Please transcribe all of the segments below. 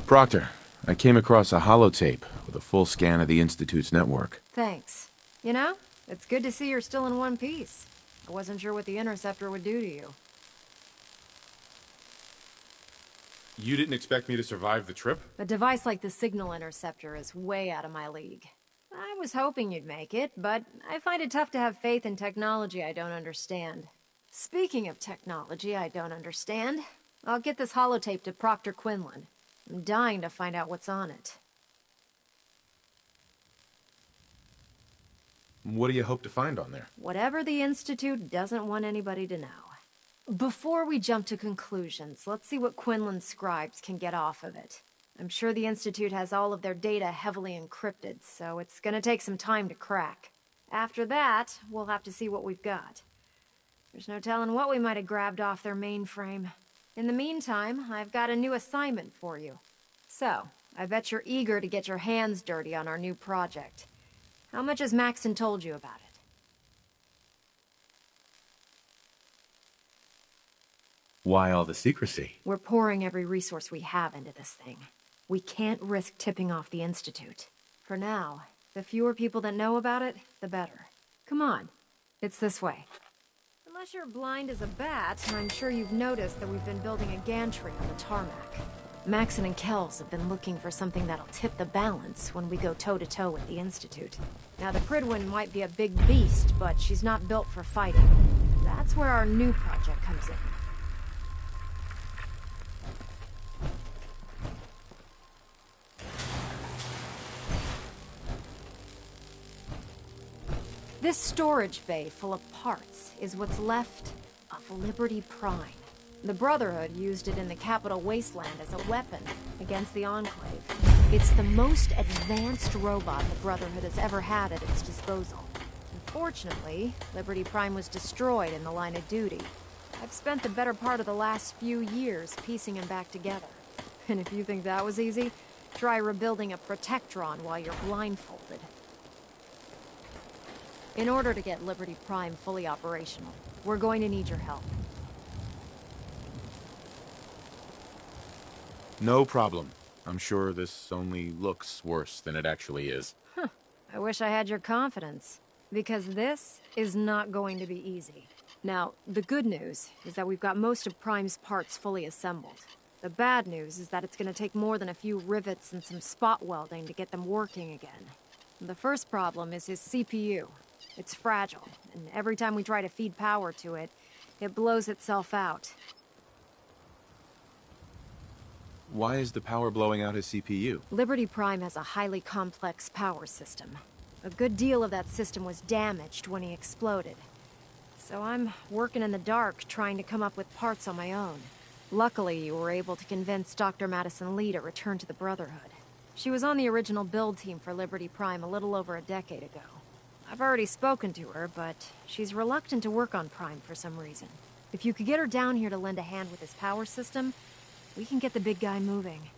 Proctor, I came across a holotape with a full scan of the Institute's network. Thanks. You know, it's good to see you're still in one piece. I wasn't sure what the Interceptor would do to you. You didn't expect me to survive the trip? A device like the Signal Interceptor is way out of my league. I was hoping you'd make it, but I find it tough to have faith in technology I don't understand. Speaking of technology I don't understand, I'll get this holotape to Proctor Quinlan. I'm dying to find out what's on it. What do you hope to find on there? Whatever the Institute doesn't want anybody to know. Before we jump to conclusions, let's see what Quinlan's scribes can get off of it. I'm sure the Institute has all of their data heavily encrypted, so it's gonna take some time to crack. After that, we'll have to see what we've got. There's no telling what we might have grabbed off their mainframe. In the meantime, I've got a new assignment for you. So, I bet you're eager to get your hands dirty on our new project. How much has Maxon told you about it? Why all the secrecy? We're pouring every resource we have into this thing. We can't risk tipping off the Institute. For now, the fewer people that know about it, the better. Come on, it's this way. Unless you're blind as a bat, I'm sure you've noticed that we've been building a gantry on the tarmac. Maxon and Kells have been looking for something that'll tip the balance when we go toe-to-toe with the Institute. Now, the Prydwen might be a big beast, but she's not built for fighting. That's where our new project comes in. This storage bay full of parts is what's left of Liberty Prime. The Brotherhood used it in the Capital Wasteland as a weapon against the Enclave. It's the most advanced robot the Brotherhood has ever had at its disposal. Unfortunately, Liberty Prime was destroyed in the line of duty. I've spent the better part of the last few years piecing him back together. And if you think that was easy, try rebuilding a Protectron while you're blindfolded. In order to get Liberty Prime fully operational, we're going to need your help. No problem. I'm sure this only looks worse than it actually is. I wish I had your confidence, because this is not going to be easy. Now, the good news is that we've got most of Prime's parts fully assembled. The bad news is that it's going to take more than a few rivets and some spot welding to get them working again. The first problem is his CPU. It's fragile, and every time we try to feed power to it, it blows itself out. Why is the power blowing out his CPU? Liberty Prime has a highly complex power system. A good deal of that system was damaged when he exploded. So I'm working in the dark, trying to come up with parts on my own. Luckily, you were able to convince Dr. Madison Lee to return to the Brotherhood. She was on the original build team for Liberty Prime a little over a decade ago. I've already spoken to her, but she's reluctant to work on Prime for some reason. If you could get her down here to lend a hand with his power system, we can get the big guy moving.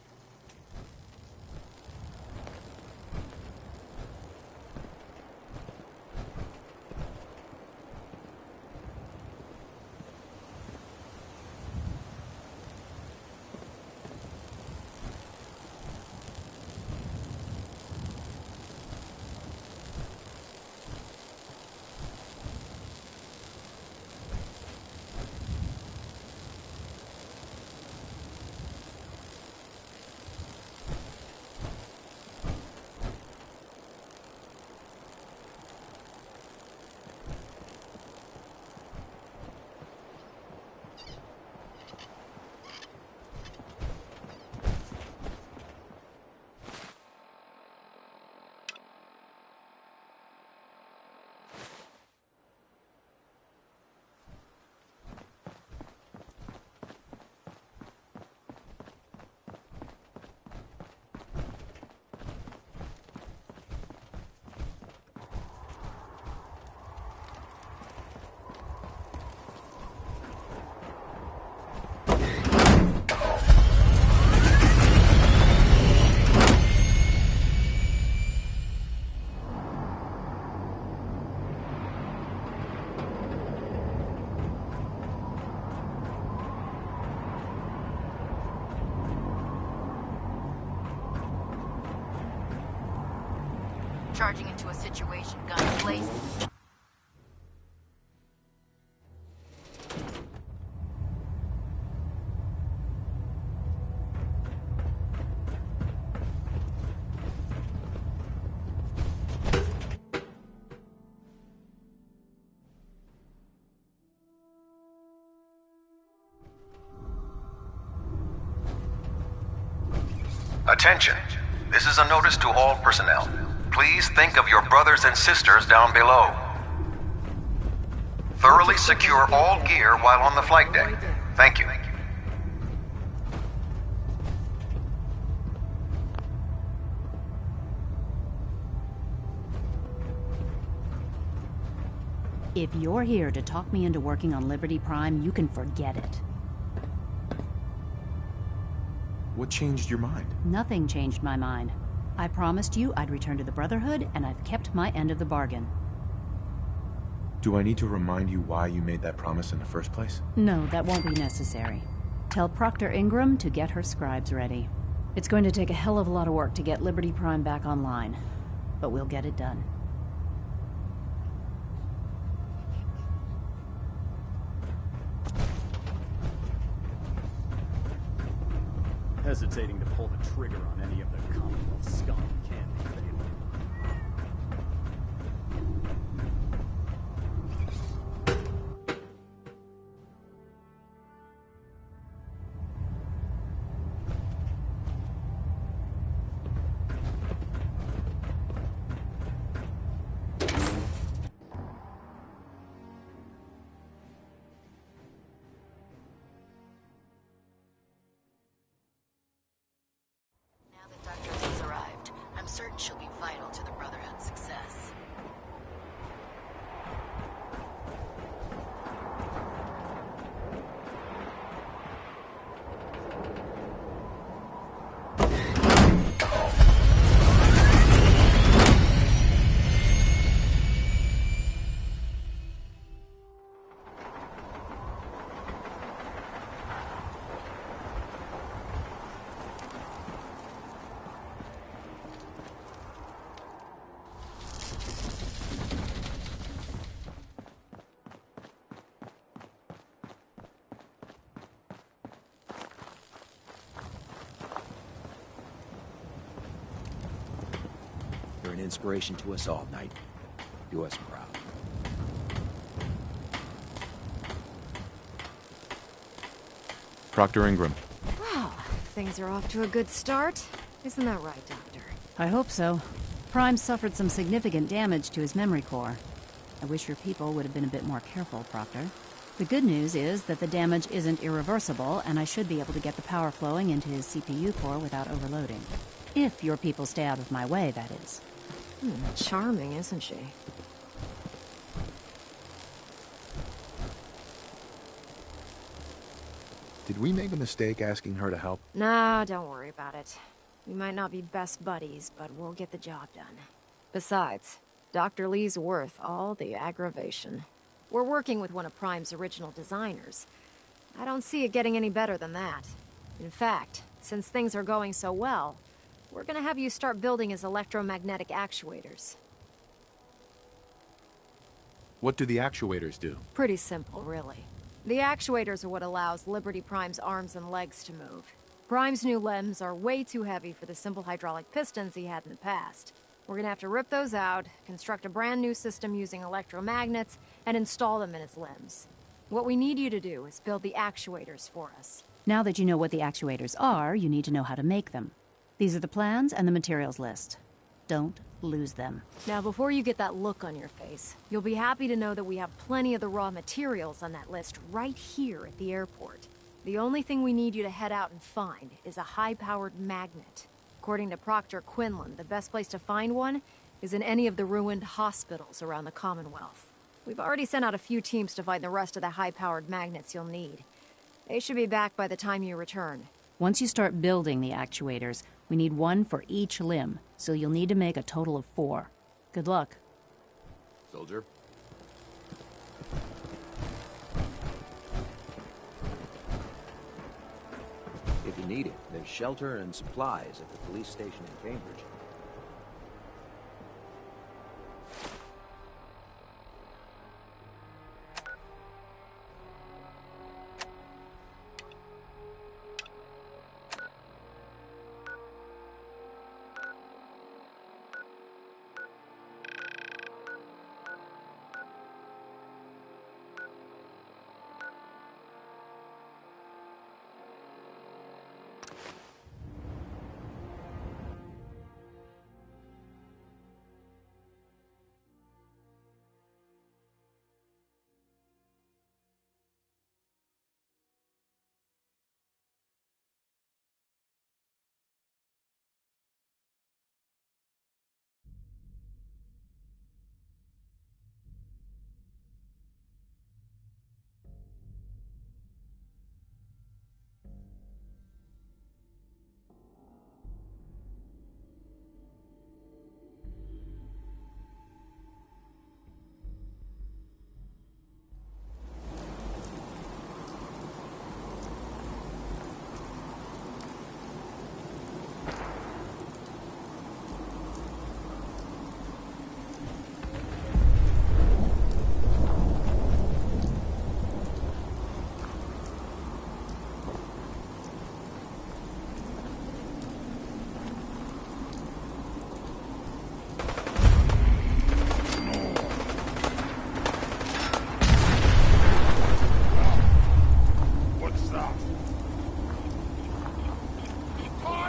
charging into a situation, guns blazing. Attention. This is a notice to all personnel. Please think of your brothers and sisters down below. Thoroughly secure all gear while on the flight deck. Thank you. If you're here to talk me into working on Liberty Prime, you can forget it. What changed your mind? Nothing changed my mind. I promised you I'd return to the Brotherhood, and I've kept my end of the bargain. Do I need to remind you why you made that promise in the first place? No, that won't be necessary. Tell Proctor Ingram to get her scribes ready. It's going to take a hell of a lot of work to get Liberty Prime back online, but we'll get it done. Hesitating to pull the trigger on any of the Commonwealth scum can't be fatal. Certain she'll be vital to the Brotherhood's success. You're an inspiration to us all, Knight. Do us proud. Proctor Ingram. Well, things are off to a good start. Isn't that right, Doctor? I hope so. Prime suffered some significant damage to his memory core. I wish your people would have been a bit more careful, Proctor. The good news is that the damage isn't irreversible, and I should be able to get the power flowing into his CPU core without overloading. If your people stay out of my way, that is. Charming, isn't she? Did we make a mistake asking her to help? No, don't worry about it. We might not be best buddies, but we'll get the job done. Besides, Dr. Lee's worth all the aggravation. We're working with one of Prime's original designers. I don't see it getting any better than that. In fact, since things are going so well, we're gonna have you start building his electromagnetic actuators. What do the actuators do? Pretty simple, really. The actuators are what allows Liberty Prime's arms and legs to move. Prime's new limbs are way too heavy for the simple hydraulic pistons he had in the past. We're gonna have to rip those out, construct a brand new system using electromagnets, and install them in his limbs. What we need you to do is build the actuators for us. Now that you know what the actuators are, you need to know how to make them. These are the plans and the materials list. Don't lose them. Now, before you get that look on your face, you'll be happy to know that we have plenty of the raw materials on that list right here at the airport. The only thing we need you to head out and find is a high-powered magnet. According to Proctor Quinlan, the best place to find one is in any of the ruined hospitals around the Commonwealth. We've already sent out a few teams to find the rest of the high-powered magnets you'll need. They should be back by the time you return. Once you start building the actuators, we need one for each limb, so you'll need to make a total of 4. Good luck. Soldier. If you need it, there's shelter and supplies at the police station in Cambridge.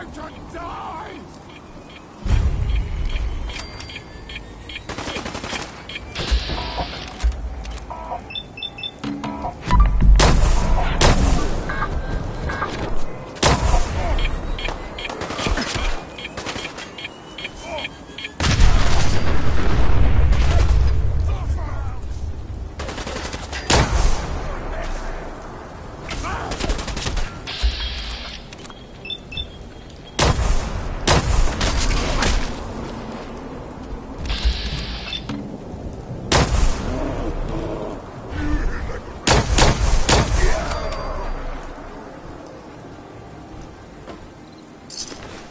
going to die!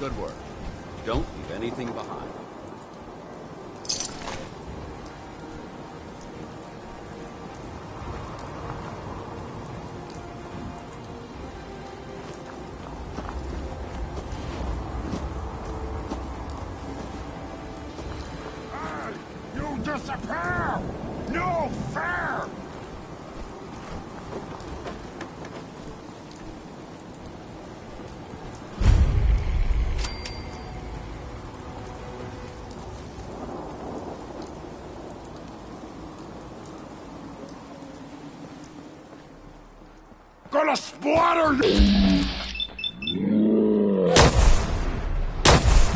Good work. Don't leave anything behind. Hey, you disappear! No fair! Gonna splatter you!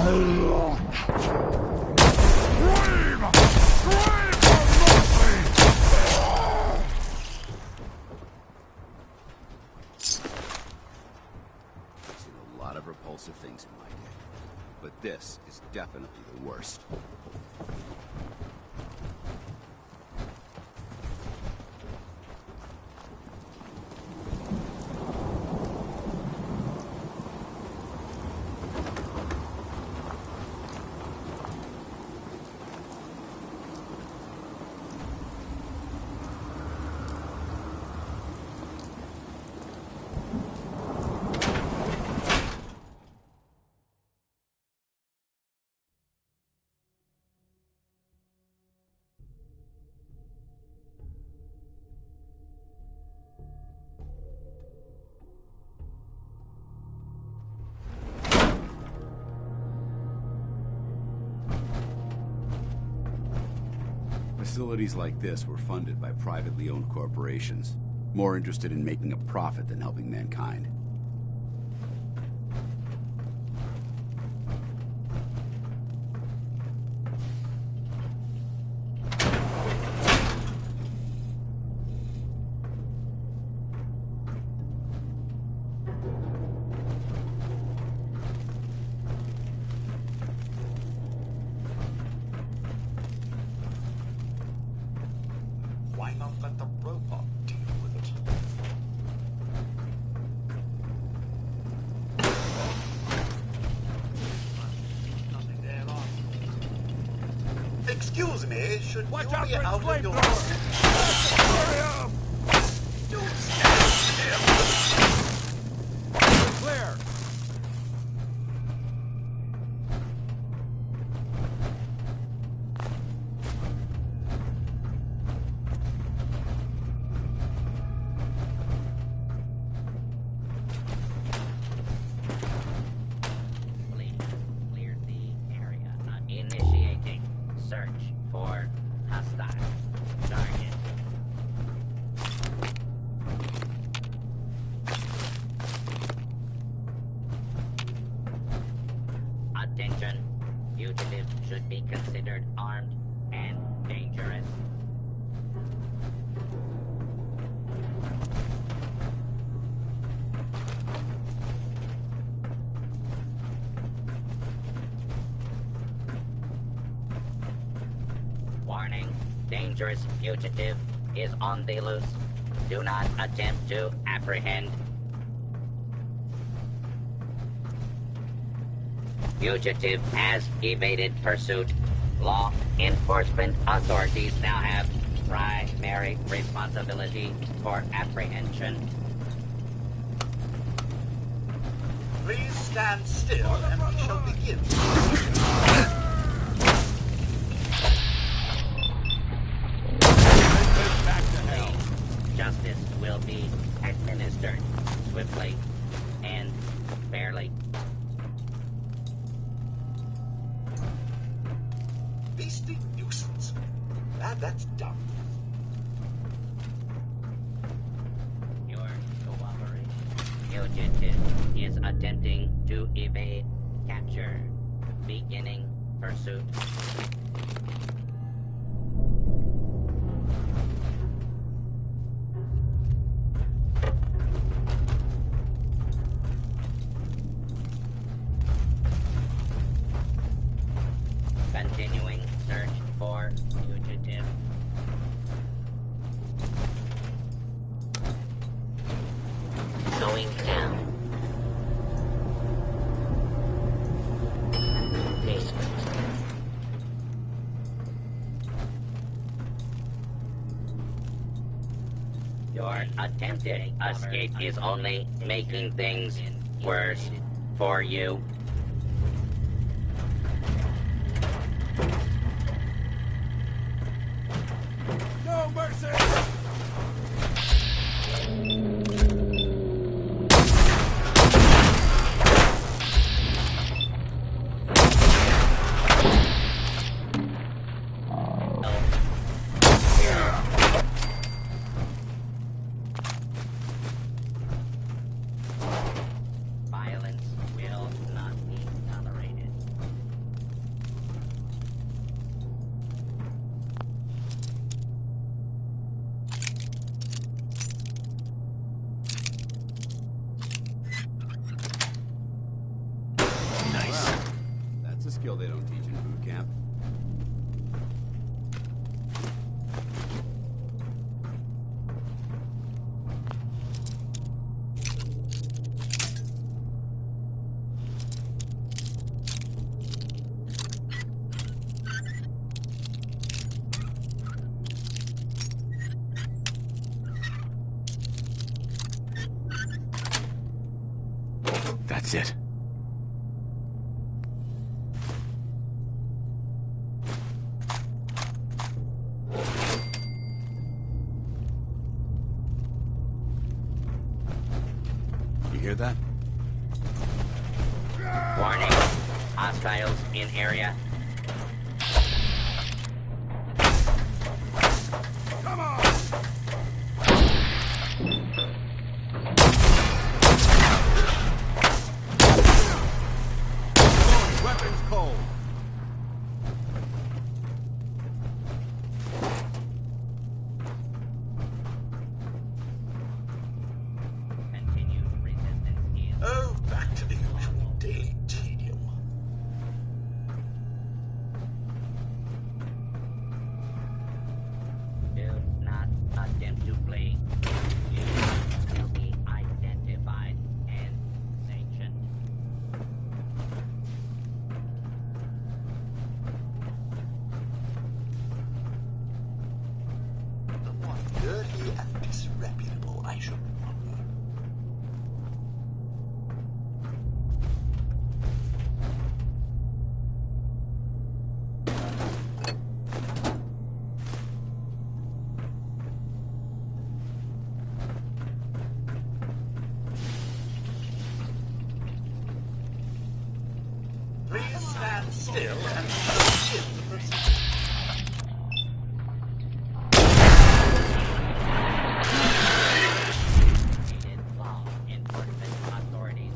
Scream! Scream for mercy! I've seen a lot of repulsive things in my day, but this is definitely the worst. Facilities like this were funded by privately owned corporations, more interested in making a profit than helping mankind. Why not let the robot deal with it? Nothing there, Lord. Excuse me, should you be out of your... Don't stand still! Clear! Please clear the area. Initiating search for hostile target. Attention. Fugitive should be considered armed and dangerous. Warning, dangerous fugitive is on the loose. Do not attempt to apprehend. Fugitive has evaded pursuit. Law enforcement authorities now have primary responsibility for apprehension. Please stand still and we shall begin. Justice will be administered swiftly and fairly. glad that's done. Your cooperation. Fugitive is attempting to evade capture. Beginning pursuit. Continuing search for fugitive. Going down. Basement. Your attempted escape is only making things worse for you. No mercy! Violence will not be tolerated. Nice. That's a skill they don't teach in boot camp. That's it. You hear that? Warning. Hostiles in area. Come on! Weapons cold. Continued resistance is Oh, back to the usual daily tedium. do not attempt to flee. You will be identified and sanctioned. Somewhat dirty and disreputable, I should wonder. Please stand still and begin the proceedings. Needed law enforcement authorities.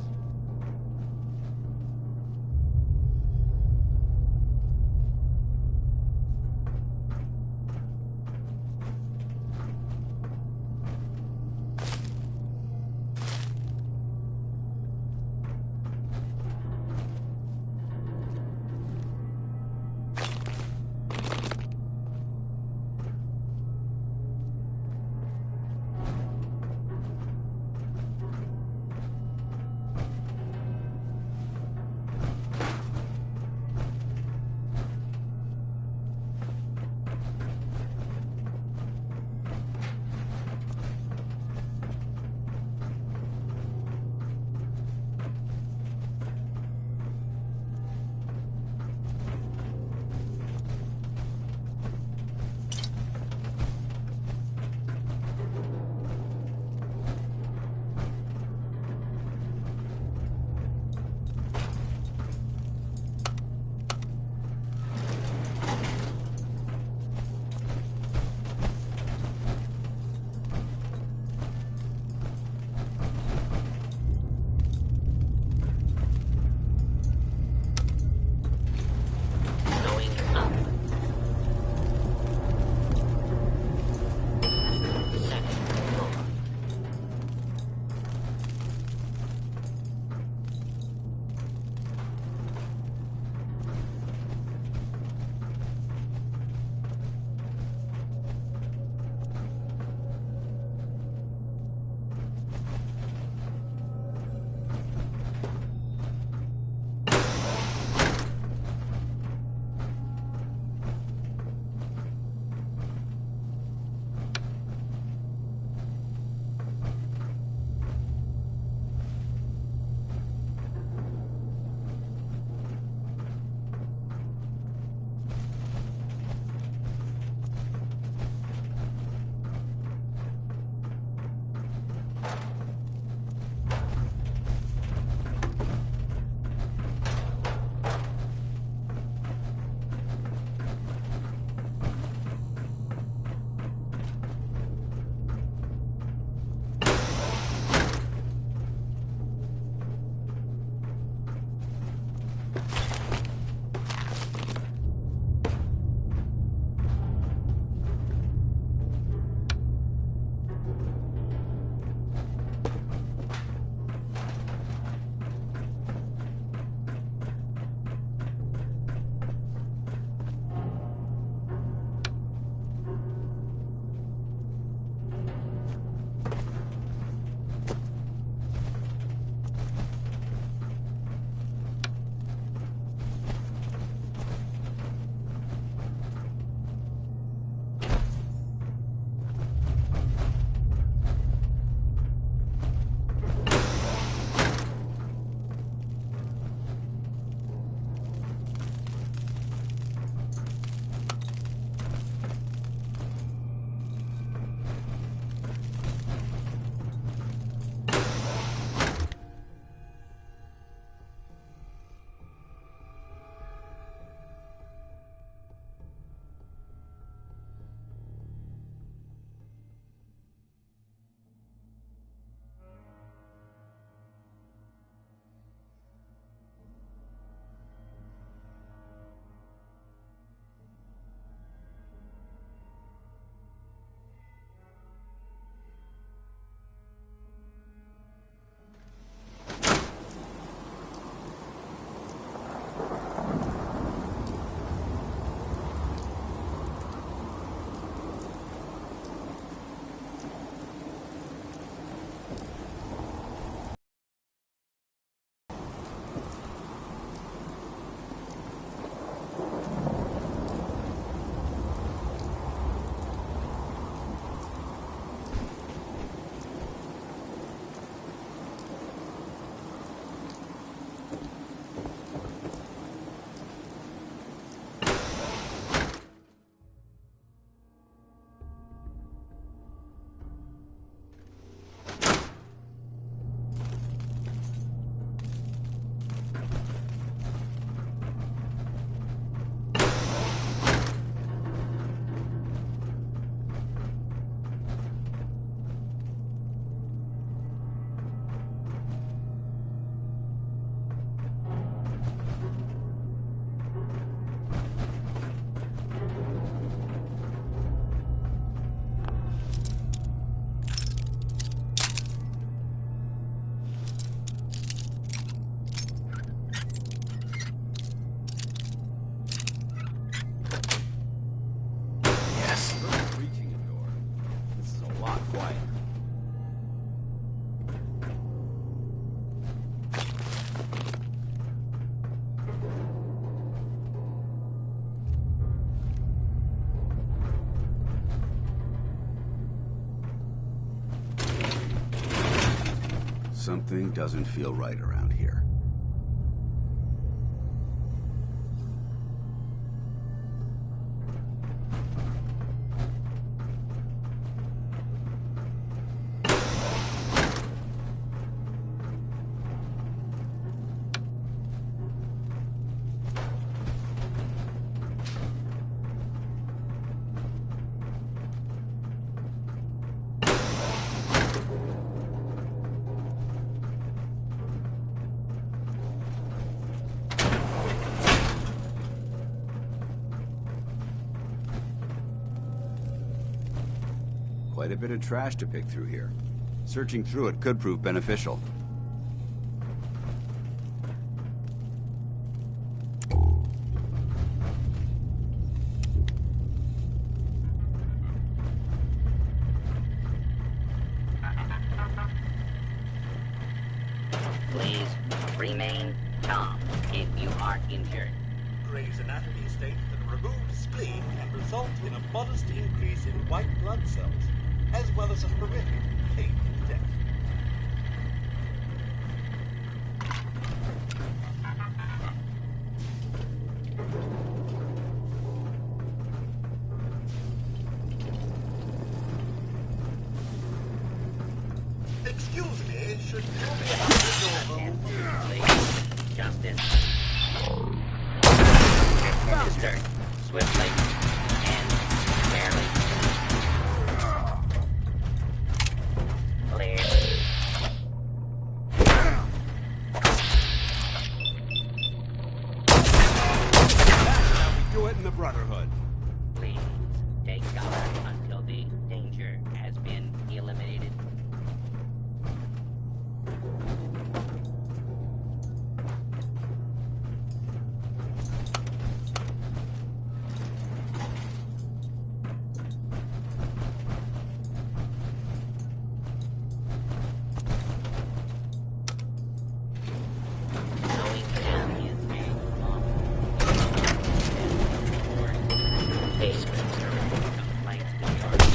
Something doesn't feel right around here. Quite a bit of trash to pick through here. Searching through it could prove beneficial. Please remain calm if you are injured. Gray's Anatomy states that a removed spleen can result in a modest increase in white blood cells, as well as a horrific, painful death. Excuse me, should you be out the door? Please, justice. Administered swiftly and fairly. Clear. the Brotherhood. Please, take cover until the danger has been eliminated.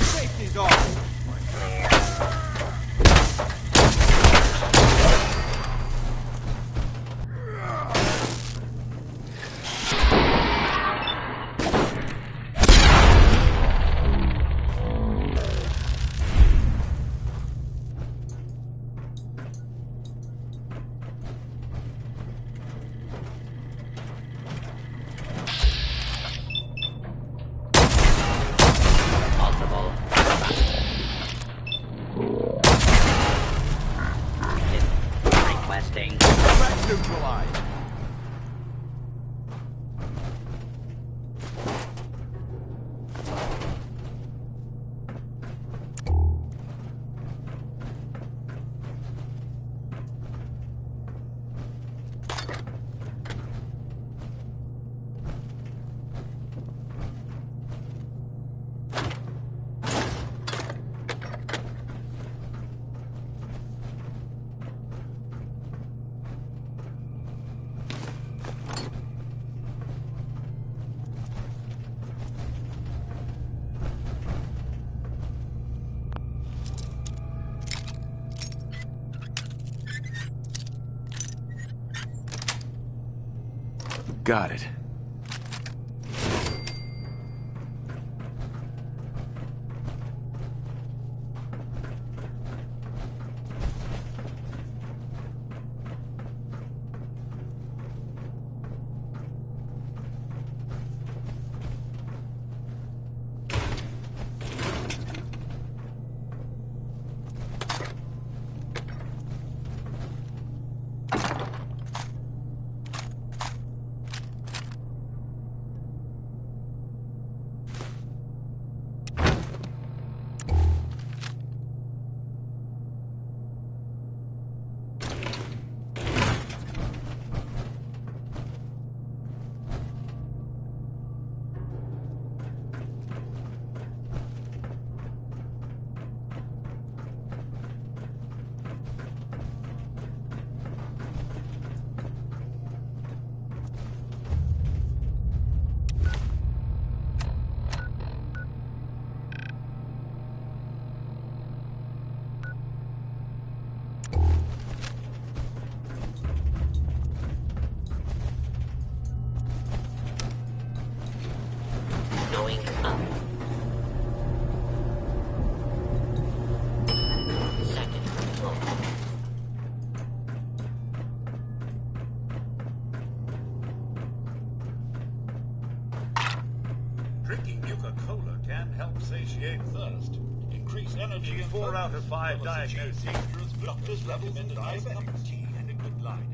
Safety's off! Requesting. Threat neutralized! Got it. Going up. Second floor. Drinking Nuka-Cola can help satiate thirst, increase energy in 4 out of 5 diagnoses. Doctors recommend a nice cup of tea and a good lie down.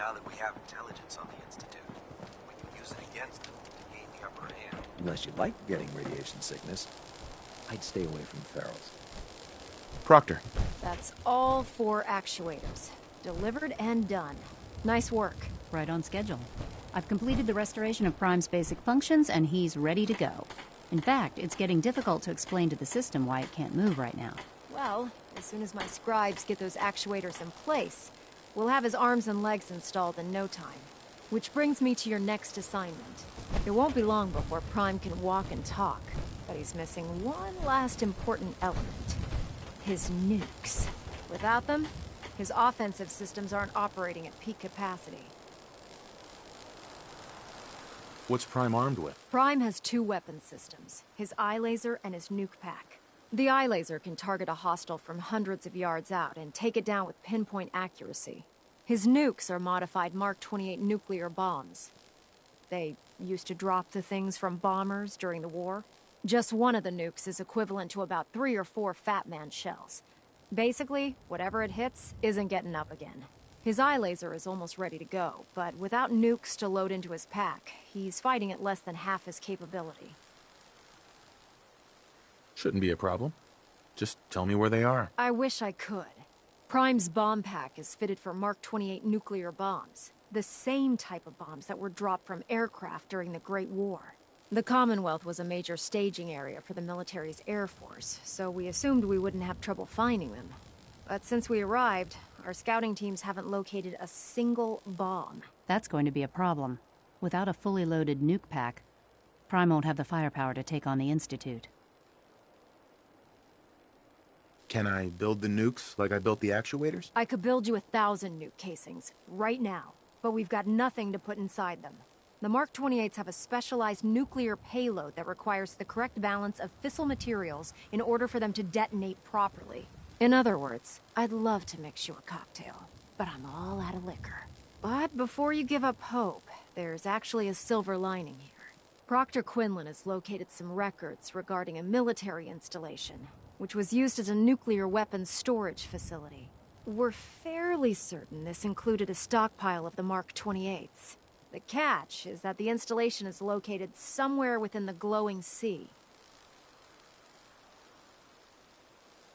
Now that we have intelligence on the Institute, we can use it against them to gain the upper hand. Unless you like getting radiation sickness, I'd stay away from ferals. Proctor. That's all 4 actuators. Delivered and done. Nice work. Right on schedule. I've completed the restoration of Prime's basic functions, and he's ready to go. In fact, it's getting difficult to explain to the system why it can't move right now. Well, as soon as my scribes get those actuators in place, we'll have his arms and legs installed in no time. Which brings me to your next assignment. It won't be long before Prime can walk and talk, but he's missing one last important element. His nukes. Without them, his offensive systems aren't operating at peak capacity. What's Prime armed with? Prime has 2 weapon systems, his eye laser and his nuke pack. The eye laser can target a hostile from hundreds of yards out and take it down with pinpoint accuracy. His nukes are modified Mark 28 nuclear bombs. They used to drop the things from bombers during the war. Just one of the nukes is equivalent to about 3 or 4 Fat Man shells. Basically, whatever it hits isn't getting up again. His eye laser is almost ready to go, but without nukes to load into his pack, he's fighting at less than half his capability. Shouldn't be a problem. Just tell me where they are. I wish I could. Prime's bomb pack is fitted for Mark 28 nuclear bombs, the same type of bombs that were dropped from aircraft during the Great War. The Commonwealth was a major staging area for the military's air force, so we assumed we wouldn't have trouble finding them. But since we arrived, our scouting teams haven't located a single bomb. That's going to be a problem. Without a fully loaded nuke pack, Prime won't have the firepower to take on the Institute. Can I build the nukes like I built the actuators? I could build you 1,000 nuke casings, right now, but we've got nothing to put inside them. The Mark 28s have a specialized nuclear payload that requires the correct balance of fissile materials in order for them to detonate properly. In other words, I'd love to mix you a cocktail, but I'm all out of liquor. But before you give up hope, there's actually a silver lining here. Proctor Quinlan has located some records regarding a military installation, which was used as a nuclear weapons storage facility. We're fairly certain this included a stockpile of the Mark 28s. The catch is that the installation is located somewhere within the glowing sea.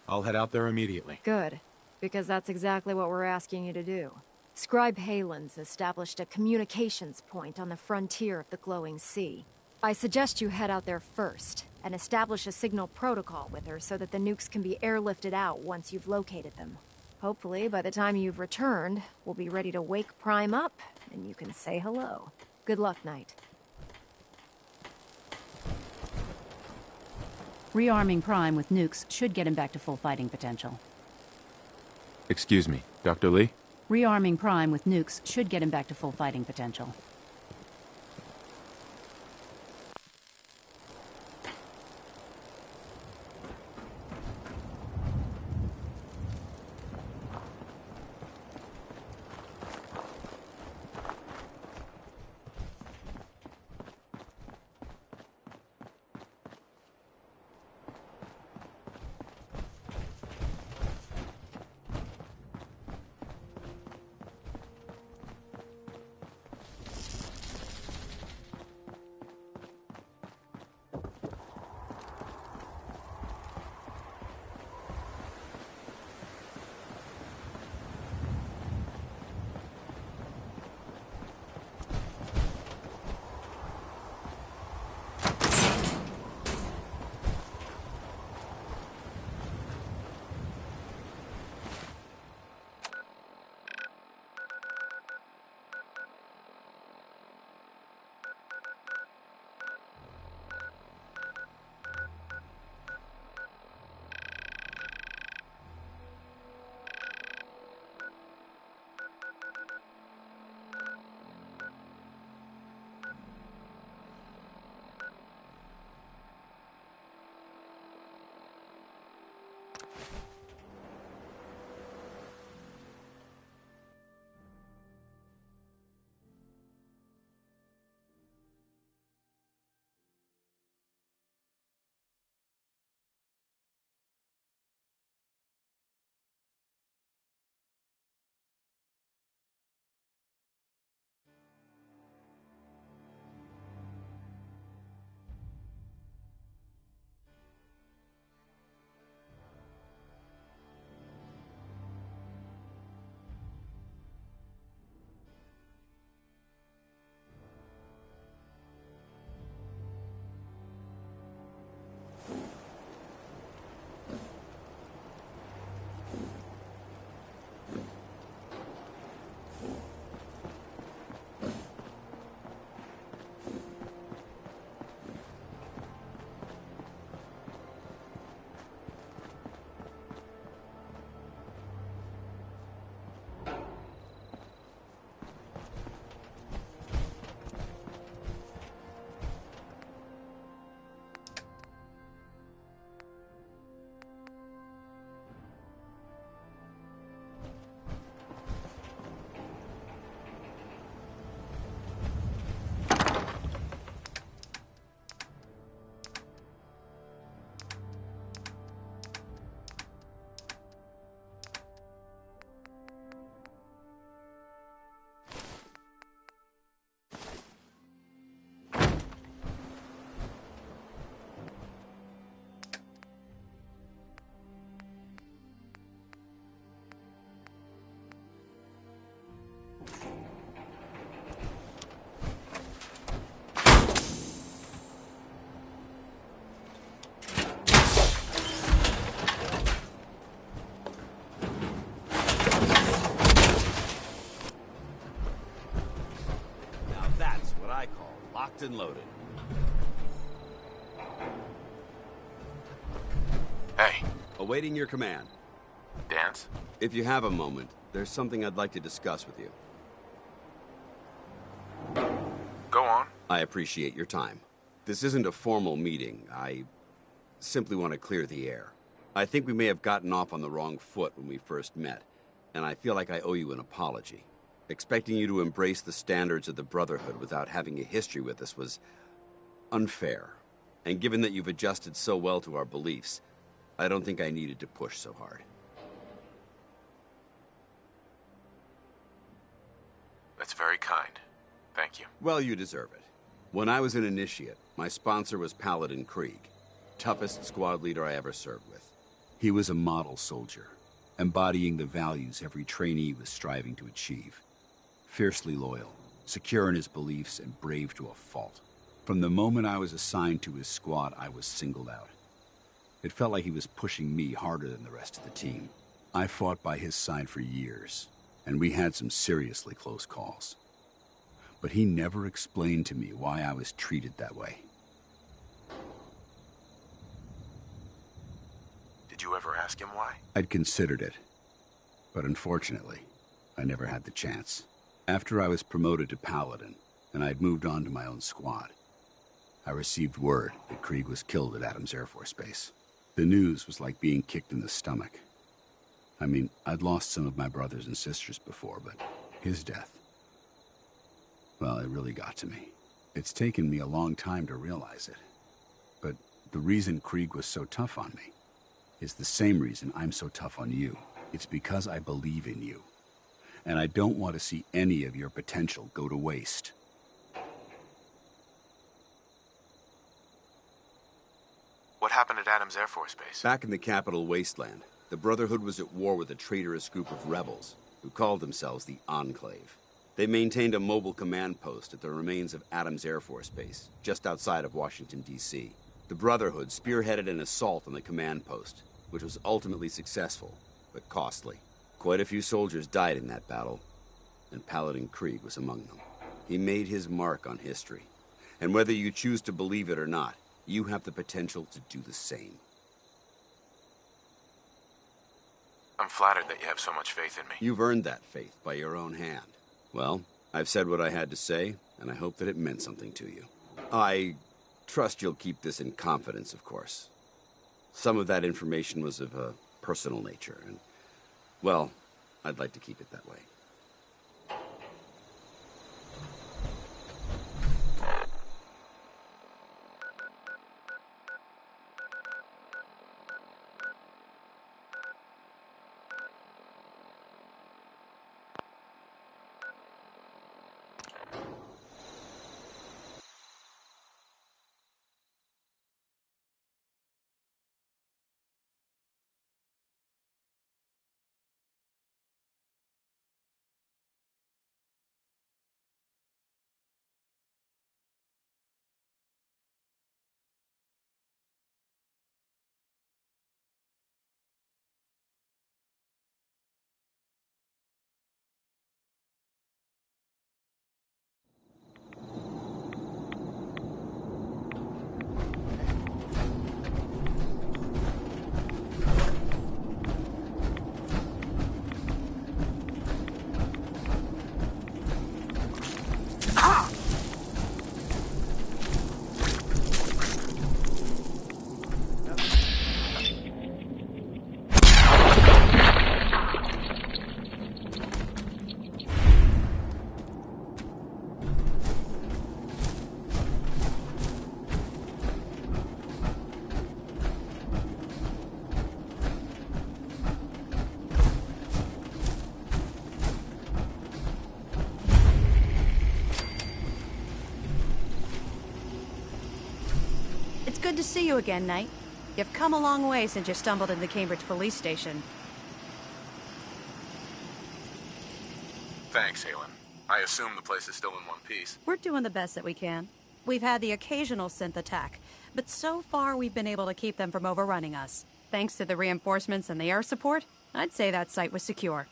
I'll head out there immediately. Good, because that's exactly what we're asking you to do. Scribe Halen's established a communications point on the frontier of the glowing sea. I suggest you head out there first, and establish a signal protocol with her so that the nukes can be airlifted out once you've located them. Hopefully, by the time you've returned, we'll be ready to wake Prime up, and you can say hello. Good luck, Knight. Rearming Prime with nukes should get him back to full fighting potential. Excuse me, Dr. Lee? Rearming Prime with nukes should get him back to full fighting potential. Locked and loaded. Hey. Awaiting your command. Dance? If you have a moment, there's something I'd like to discuss with you. Go on. I appreciate your time. This isn't a formal meeting. I simply want to clear the air. I think we may have gotten off on the wrong foot when we first met, and I feel like I owe you an apology. Expecting you to embrace the standards of the Brotherhood without having a history with us was unfair. And given that you've adjusted so well to our beliefs, I don't think I needed to push so hard. That's very kind. Thank you. Well, you deserve it. When I was an initiate, my sponsor was Paladin Krieg, toughest squad leader I ever served with. He was a model soldier, embodying the values every trainee was striving to achieve. Fiercely loyal, secure in his beliefs, and brave to a fault. From the moment I was assigned to his squad, I was singled out. It felt like he was pushing me harder than the rest of the team. I fought by his side for years, and we had some seriously close calls. But he never explained to me why I was treated that way. Did you ever ask him why? I'd considered it, but unfortunately, I never had the chance. After I was promoted to Paladin, and I'd moved on to my own squad, I received word that Krieg was killed at Adams Air Force Base. The news was like being kicked in the stomach. I mean, I'd lost some of my brothers and sisters before, but his death, well, it really got to me. It's taken me a long time to realize it. But the reason Krieg was so tough on me is the same reason I'm so tough on you. It's because I believe in you. And I don't want to see any of your potential go to waste. What happened at Adams Air Force Base? Back in the capital wasteland, the Brotherhood was at war with a traitorous group of rebels who called themselves the Enclave. They maintained a mobile command post at the remains of Adams Air Force Base, just outside of Washington, D.C. The Brotherhood spearheaded an assault on the command post, which was ultimately successful, but costly. Quite a few soldiers died in that battle, and Paladin Krieg was among them. He made his mark on history, and whether you choose to believe it or not, you have the potential to do the same. I'm flattered that you have so much faith in me. You've earned that faith by your own hand. Well, I've said what I had to say, and I hope that it meant something to you. I trust you'll keep this in confidence, of course. Some of that information was of a personal nature, and, well, I'd like to keep it that way. Good to see you again, Knight. You've come a long way since you stumbled into the Cambridge police station. Thanks, Halen. I assume the place is still in one piece. We're doing the best that we can. We've had the occasional synth attack, but so far we've been able to keep them from overrunning us. Thanks to the reinforcements and the air support, I'd say that site was secure.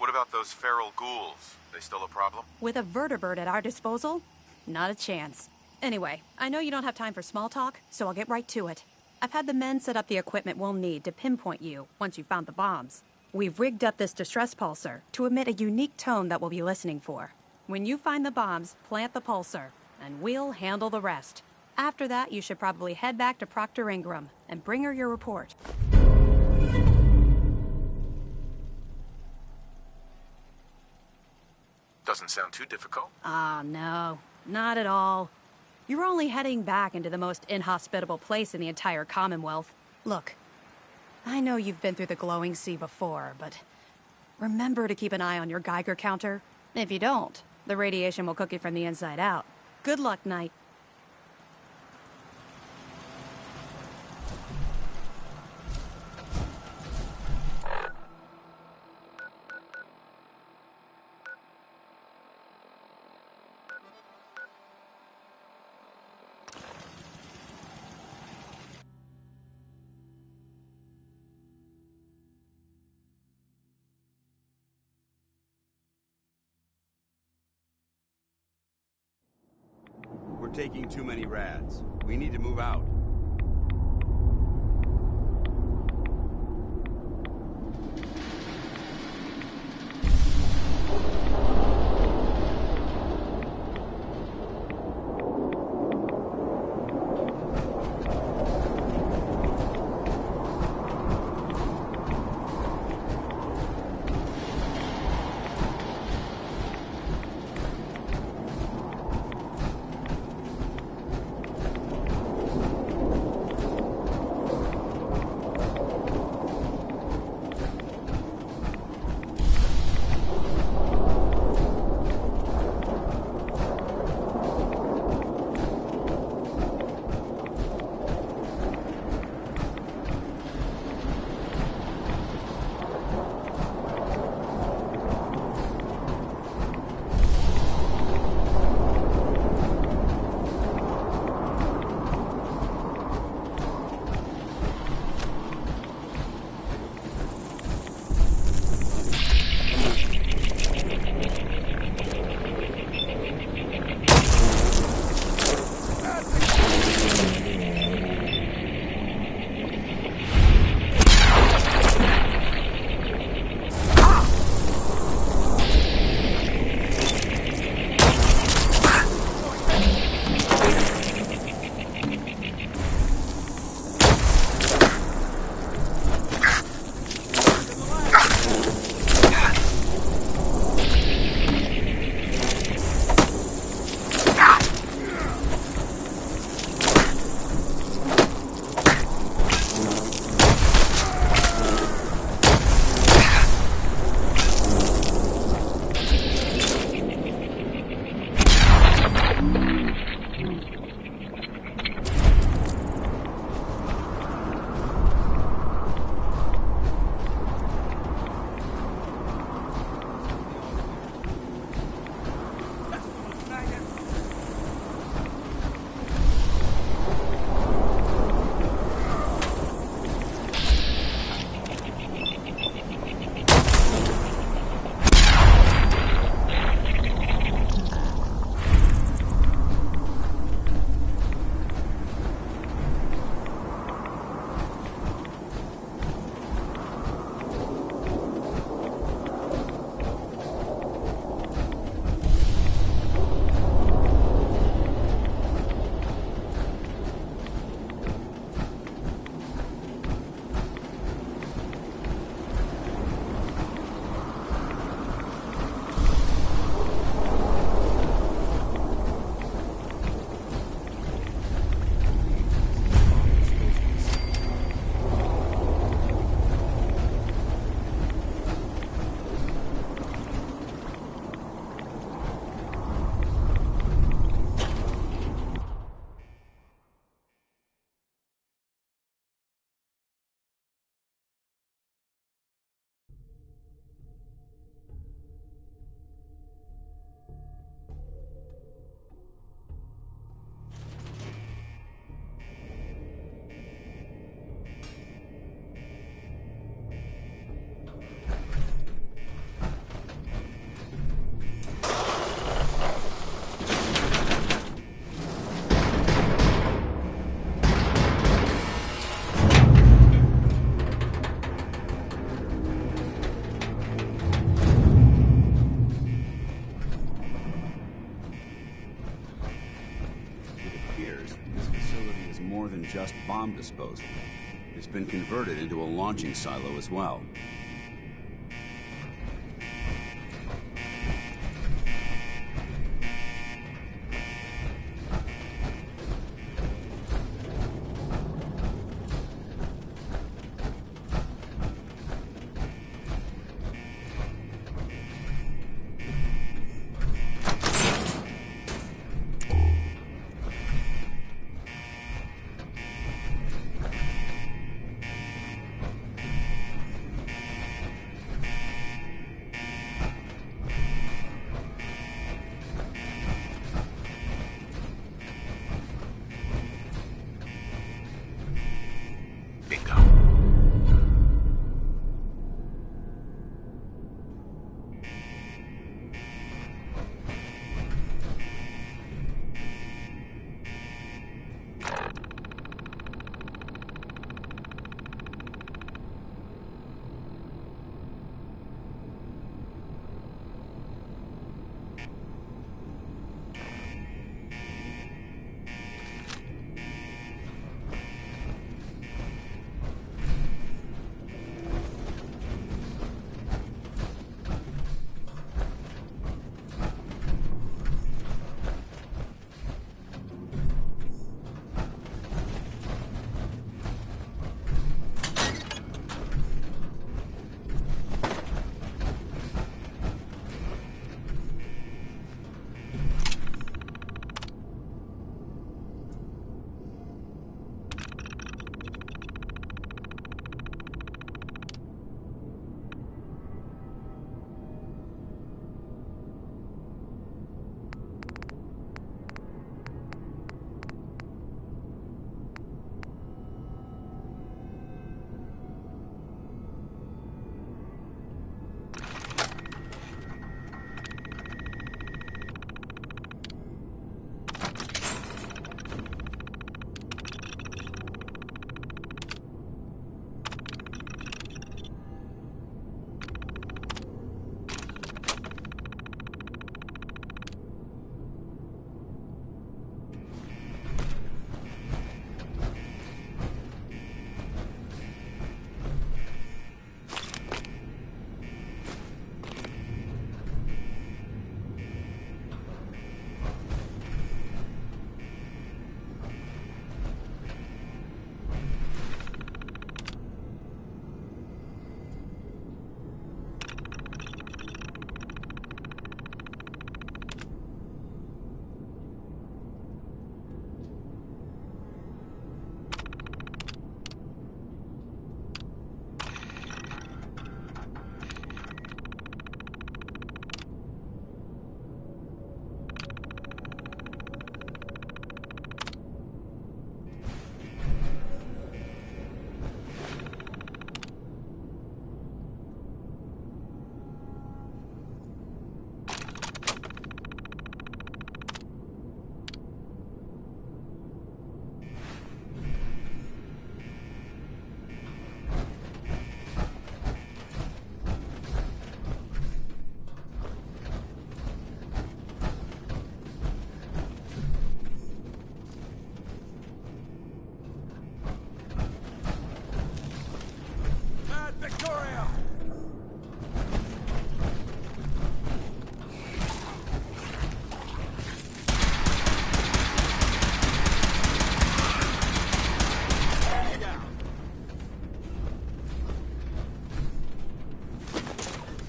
What about those feral ghouls? They still a problem? With a vertibird at our disposal? Not a chance. Anyway, I know you don't have time for small talk, so I'll get right to it. I've had the men set up the equipment we'll need to pinpoint you once you've found the bombs. We've rigged up this distress pulsar to emit a unique tone that we'll be listening for. When you find the bombs, plant the pulsar, and we'll handle the rest. After that, you should probably head back to Proctor Ingram and bring her your report. Doesn't sound too difficult. Ah, no. Not at all. You're only heading back into the most inhospitable place in the entire Commonwealth. Look, I know you've been through the glowing sea before, but remember to keep an eye on your Geiger counter. If you don't, the radiation will cook you from the inside out. Good luck, Knight. We're taking too many rads. We need to move out. just bomb disposal. It's been converted into a launching silo as well.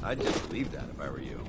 I'd just leave that if I were you.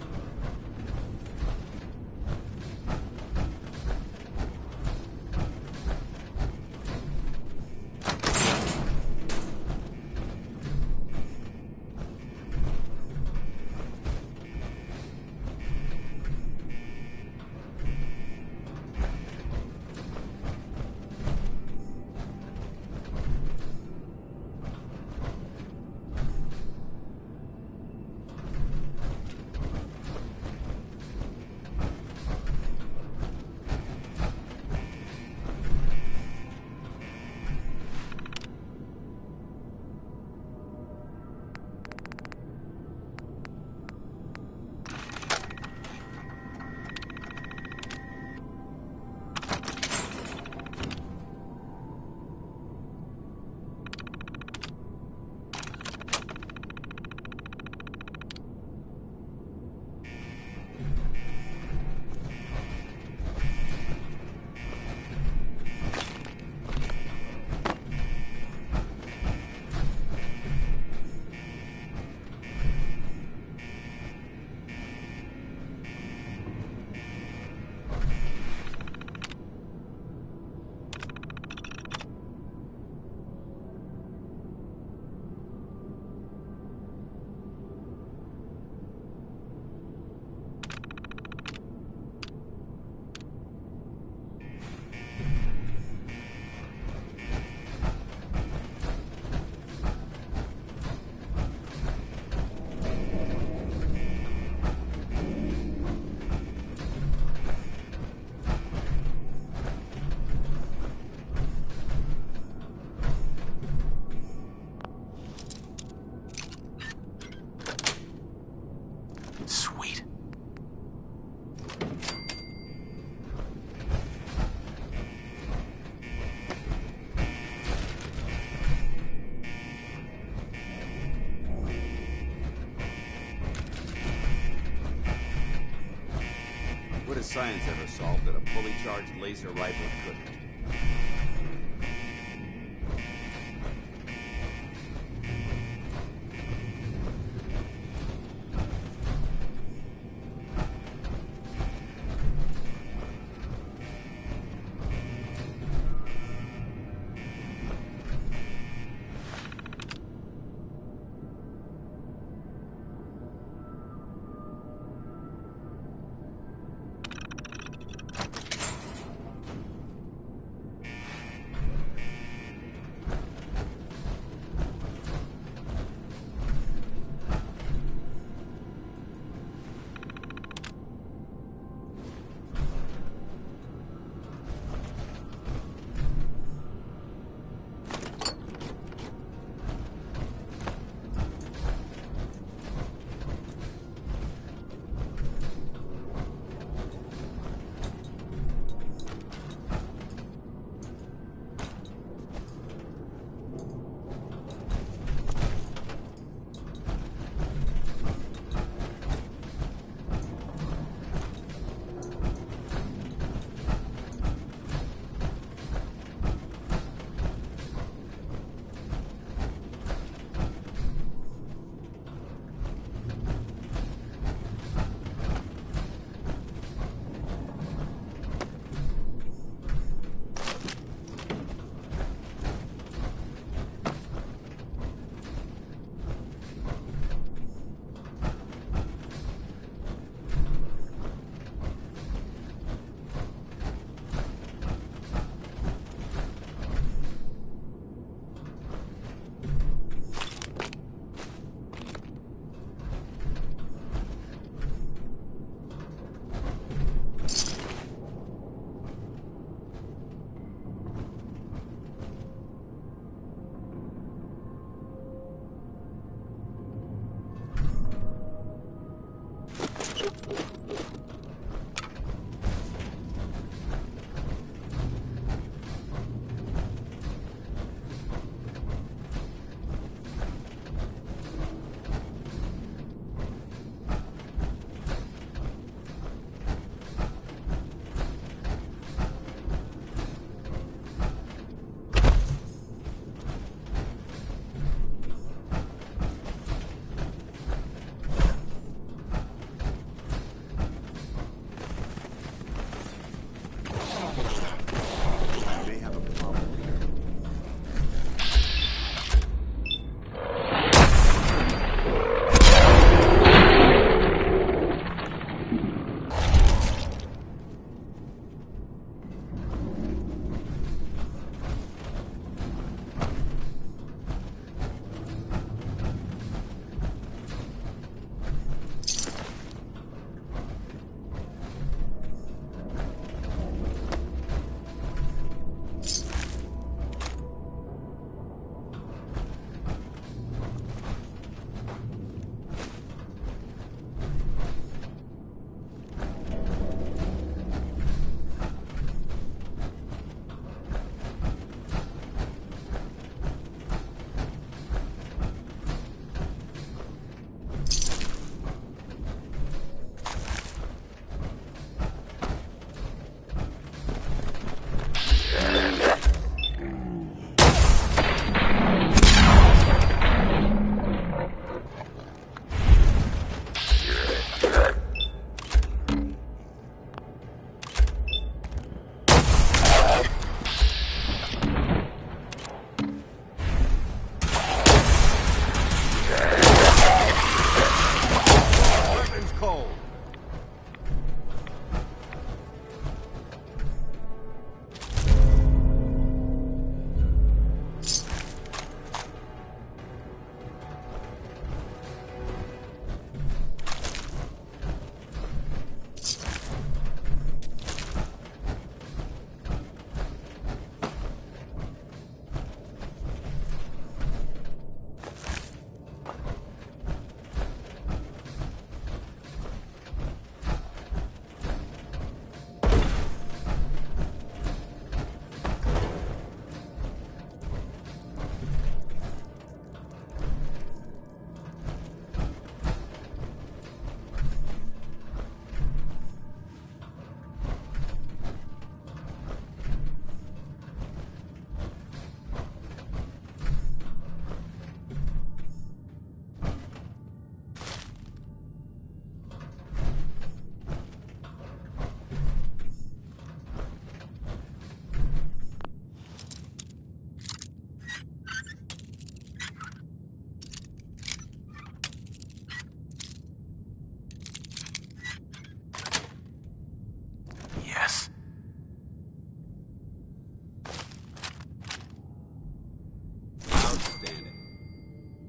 Sweet. What has science ever solved that a fully charged laser rifle couldn't?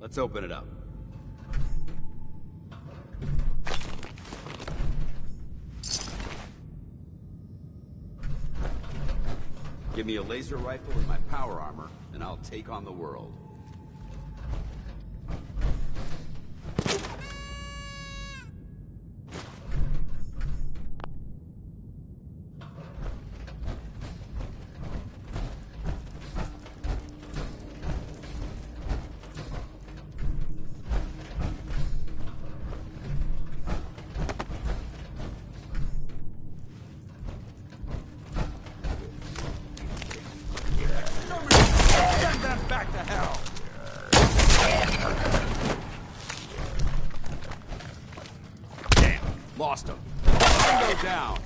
Let's open it up. Give me a laser rifle and my power armor, and I'll take on the world. Lost him. Go down.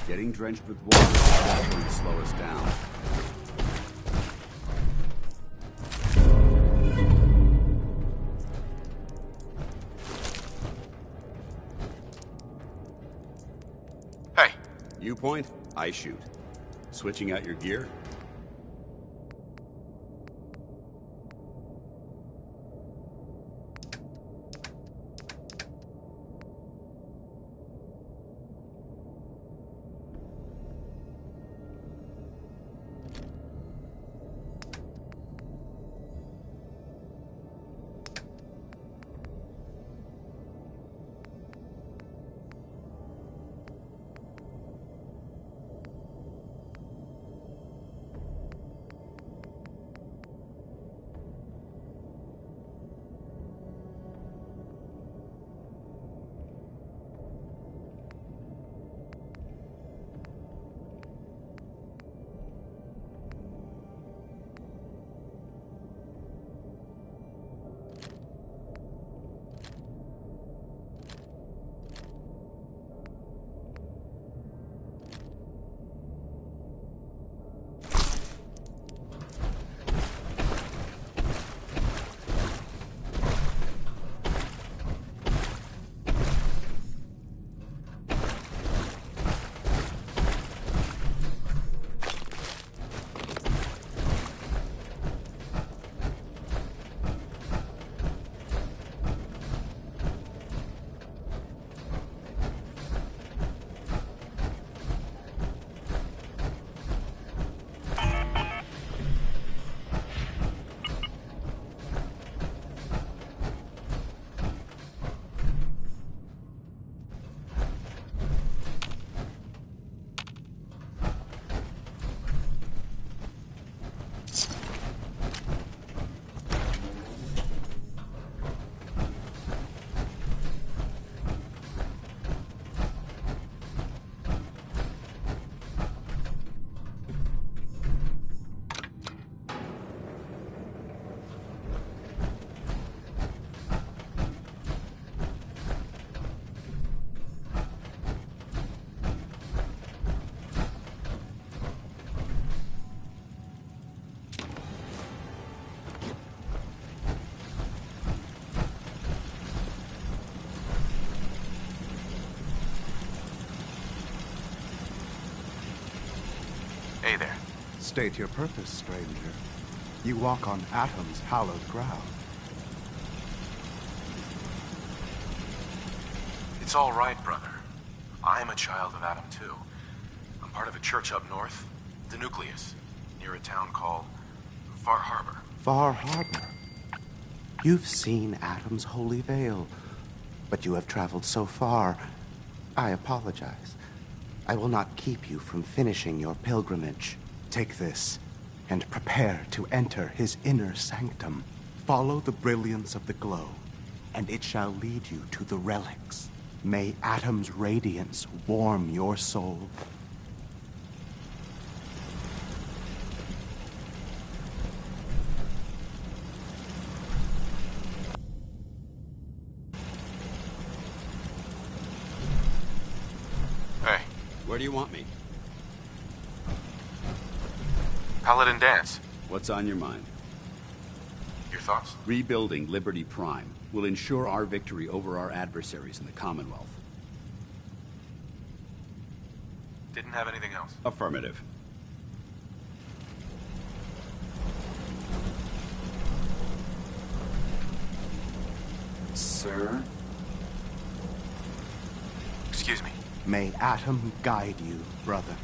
Getting drenched with water is not going to slow us down. Hey. You point, I shoot. Switching out your gear? State your purpose, stranger. You walk on Atom's hallowed ground. It's all right, brother. I'm a child of Atom too. I'm part of a church up north, the Nucleus, near a town called Far Harbor. Far Harbor? You've seen Atom's holy veil, but you have traveled so far. I apologize. I will not keep you from finishing your pilgrimage. Take this, and prepare to enter his inner sanctum. Follow the brilliance of the glow, and it shall lead you to the relics. May Atom's radiance warm your soul. Hey. Where do you want me? Paladin Dance. What's on your mind? Your thoughts? Rebuilding Liberty Prime will ensure our victory over our adversaries in the Commonwealth. Didn't have anything else. Affirmative. Sir? Excuse me. May Atom guide you, brother.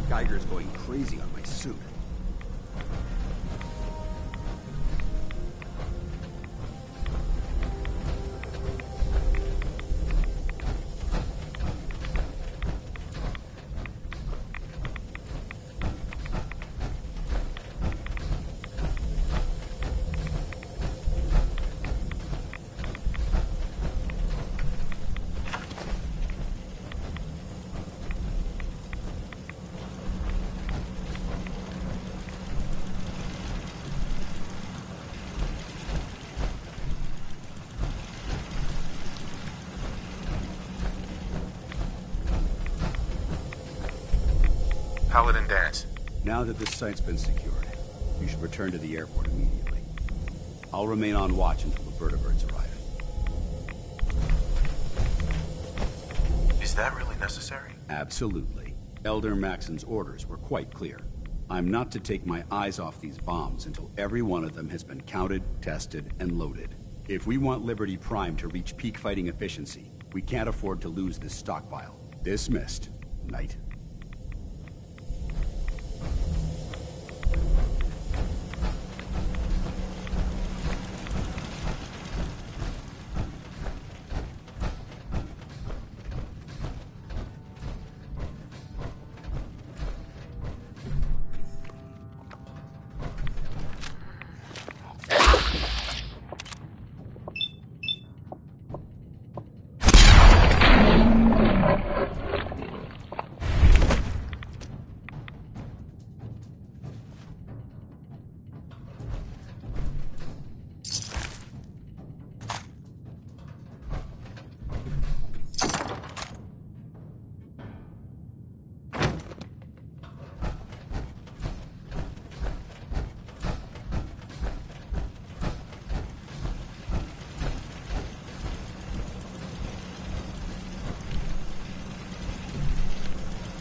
Geiger's going crazy on my suit. Paladin Dance. Now that this site's been secured, you should return to the airport immediately. I'll remain on watch until the vertibirds arrive. Is that really necessary? Absolutely. Elder Maxon's orders were quite clear. I'm not to take my eyes off these bombs until every one of them has been counted, tested, and loaded. If we want Liberty Prime to reach peak fighting efficiency, we can't afford to lose this stockpile. Dismissed, Knight.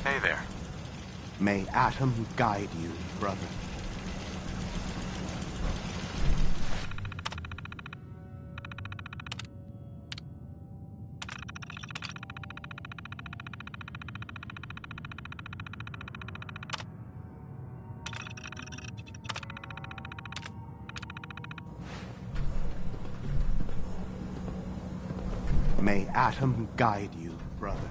Hey there. May Atom guide you, brother. May Atom guide you, brother.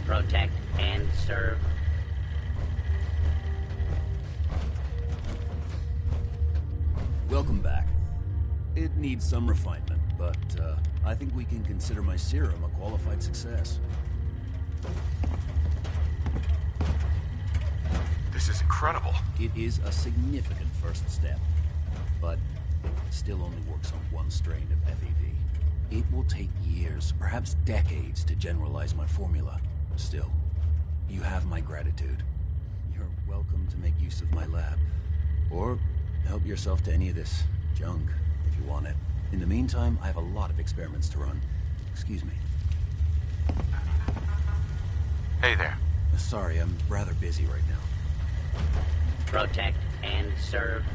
Protect and serve. Welcome back. It needs some refinement, but I think we can consider my serum a qualified success. This is incredible. It is a significant first step, but it still only works on one strain of FEV. It will take years, perhaps decades, to generalize my formula. Still, you have my gratitude. You're welcome to make use of my lab, or help yourself to any of this junk, if you want it. In the meantime, I have a lot of experiments to run. Excuse me. Hey there. Sorry, I'm rather busy right now. Protect and serve.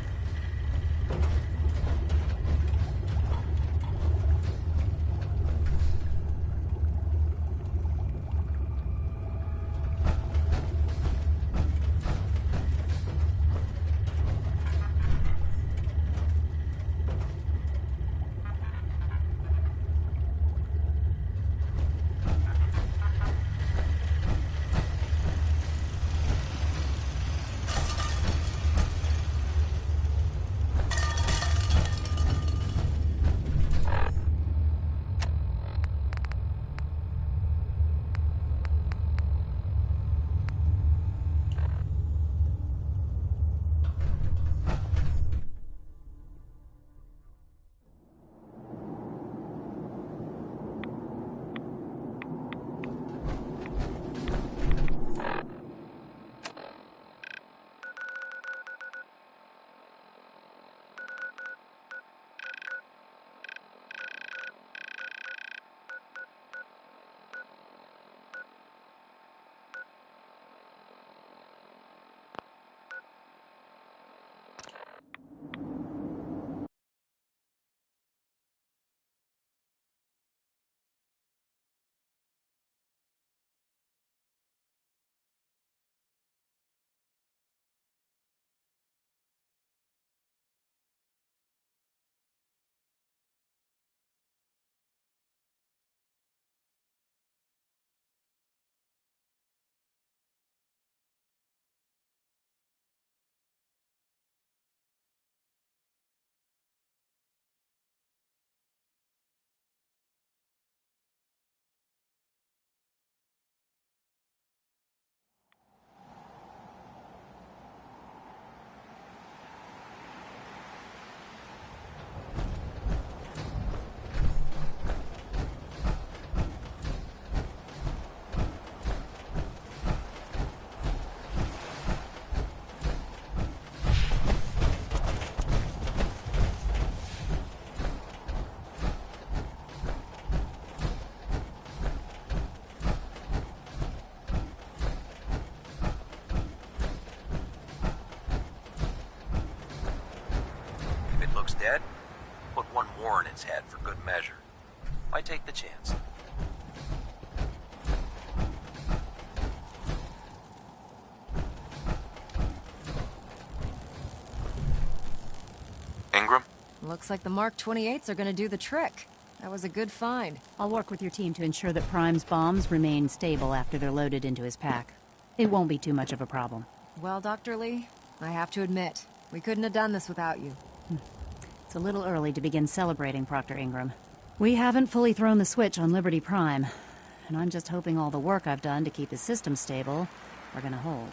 dead, put one more in its head for good measure. Why take the chance? Ingram? Looks like the Mark 28s are gonna do the trick. That was a good find. I'll work with your team to ensure that Prime's bombs remain stable after they're loaded into his pack. It won't be too much of a problem. Well, Dr. Lee, I have to admit, we couldn't have done this without you. It's a little early to begin celebrating, Proctor Ingram. We haven't fully thrown the switch on Liberty Prime, and I'm just hoping all the work I've done to keep his system stable are gonna hold.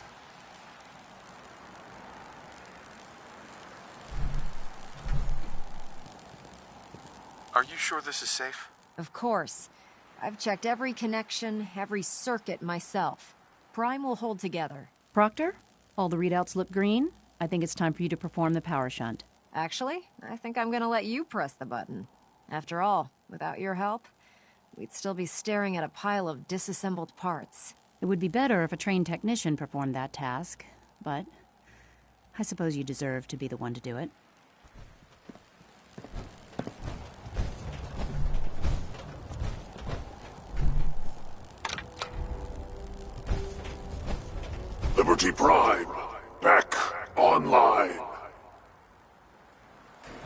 Are you sure this is safe? Of course. I've checked every connection, every circuit myself. Prime will hold together. Proctor, all the readouts look green. I think it's time for you to perform the power shunt. Actually, I think I'm gonna let you press the button. After all, without your help, we'd still be staring at a pile of disassembled parts. It would be better if a trained technician performed that task, but I suppose you deserve to be the one to do it. Liberty Prime, back online.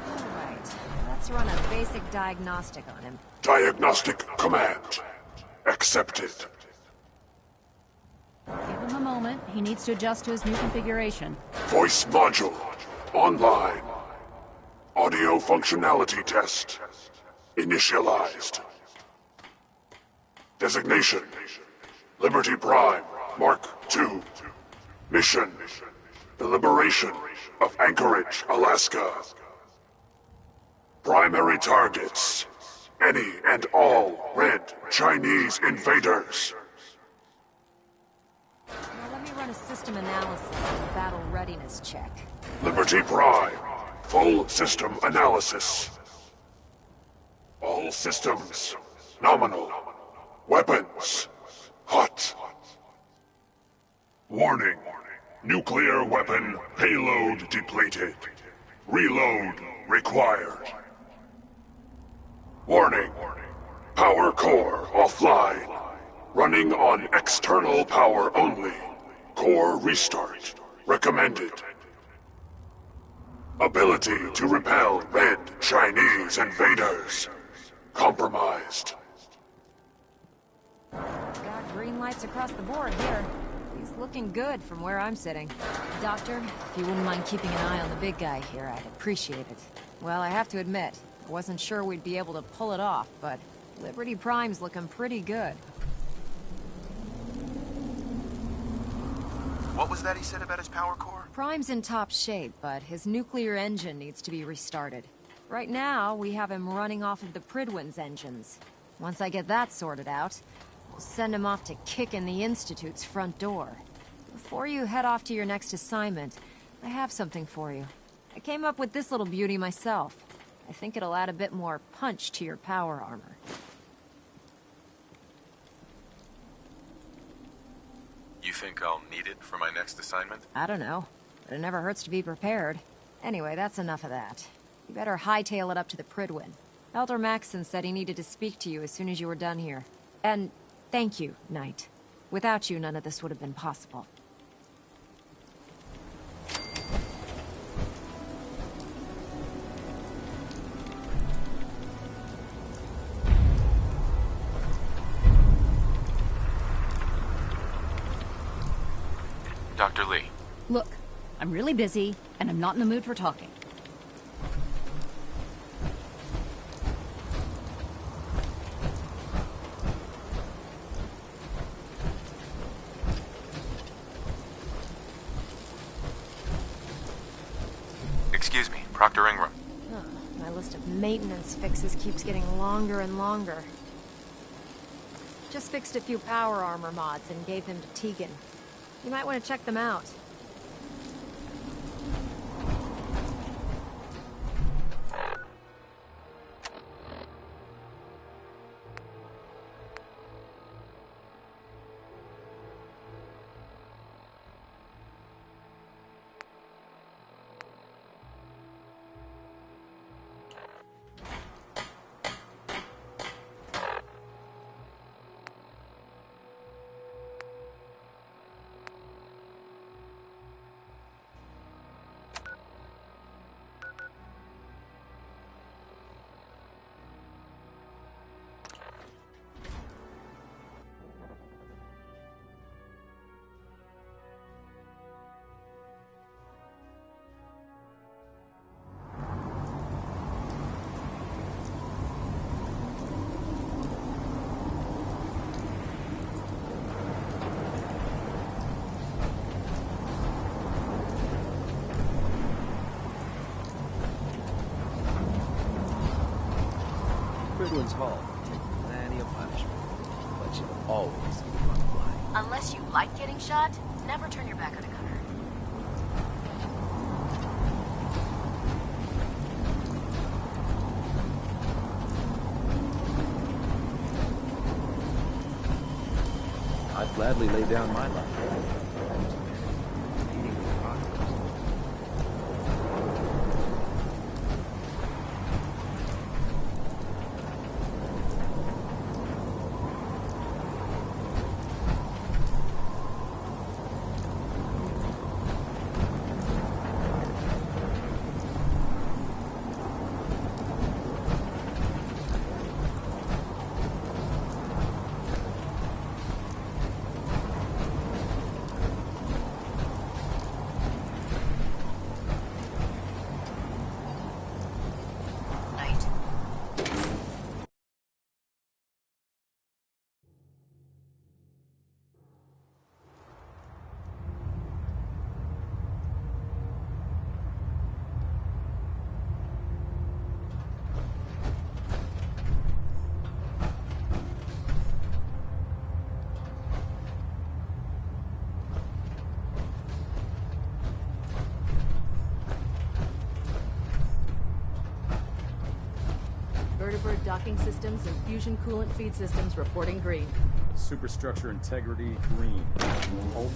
Alright, let's run a basic diagnostic on him. Diagnostic command accepted. Give him a moment. He needs to adjust to his new configuration. Voice module online. Audio functionality test initialized. Designation Liberty Prime Mark II. Mission: the liberation of Anchorage, Alaska. Primary targets: any and all red Chinese invaders. Now let me run a system analysis and a battle readiness check. Liberty Prime, full system analysis. All systems nominal. Weapons hot. Warning. Nuclear weapon payload depleted. Reload required. Warning. Power core offline. Running on external power only. Core restart recommended. Ability to repel red Chinese invaders compromised. Got green lights across the board here. He's looking good from where I'm sitting. Doctor, if you wouldn't mind keeping an eye on the big guy here, I'd appreciate it. Well, I have to admit, I wasn't sure we'd be able to pull it off, but Liberty Prime's looking pretty good. What was that he said about his power core? Prime's in top shape, but his nuclear engine needs to be restarted. Right now, we have him running off of the Prydwen's engines. Once I get that sorted out, we'll send him off to kick in the Institute's front door. Before you head off to your next assignment, I have something for you. I came up with this little beauty myself. I think it'll add a bit more punch to your power armor. You think I'll need it for my next assignment? I don't know, but it never hurts to be prepared. Anyway, that's enough of that. You better hightail it up to the Prydwen. Elder Maxson said he needed to speak to you as soon as you were done here. And thank you, Knight. Without you, none of this would have been possible. Dr. Lee. Look, I'm really busy, and I'm not in the mood for talking. Excuse me, Proctor Ingram. My list of maintenance fixes keeps getting longer and longer. Just fixed a few power armor mods and gave them to Tegan. You might want to check them out. Strickland's Hall will take plenty of punishment, but you'll always be on the line. Unless you like getting shot, never turn your back on a gunner. I'd gladly lay down my life. Vertibird docking systems and fusion coolant feed systems reporting green. Superstructure integrity, green. Whole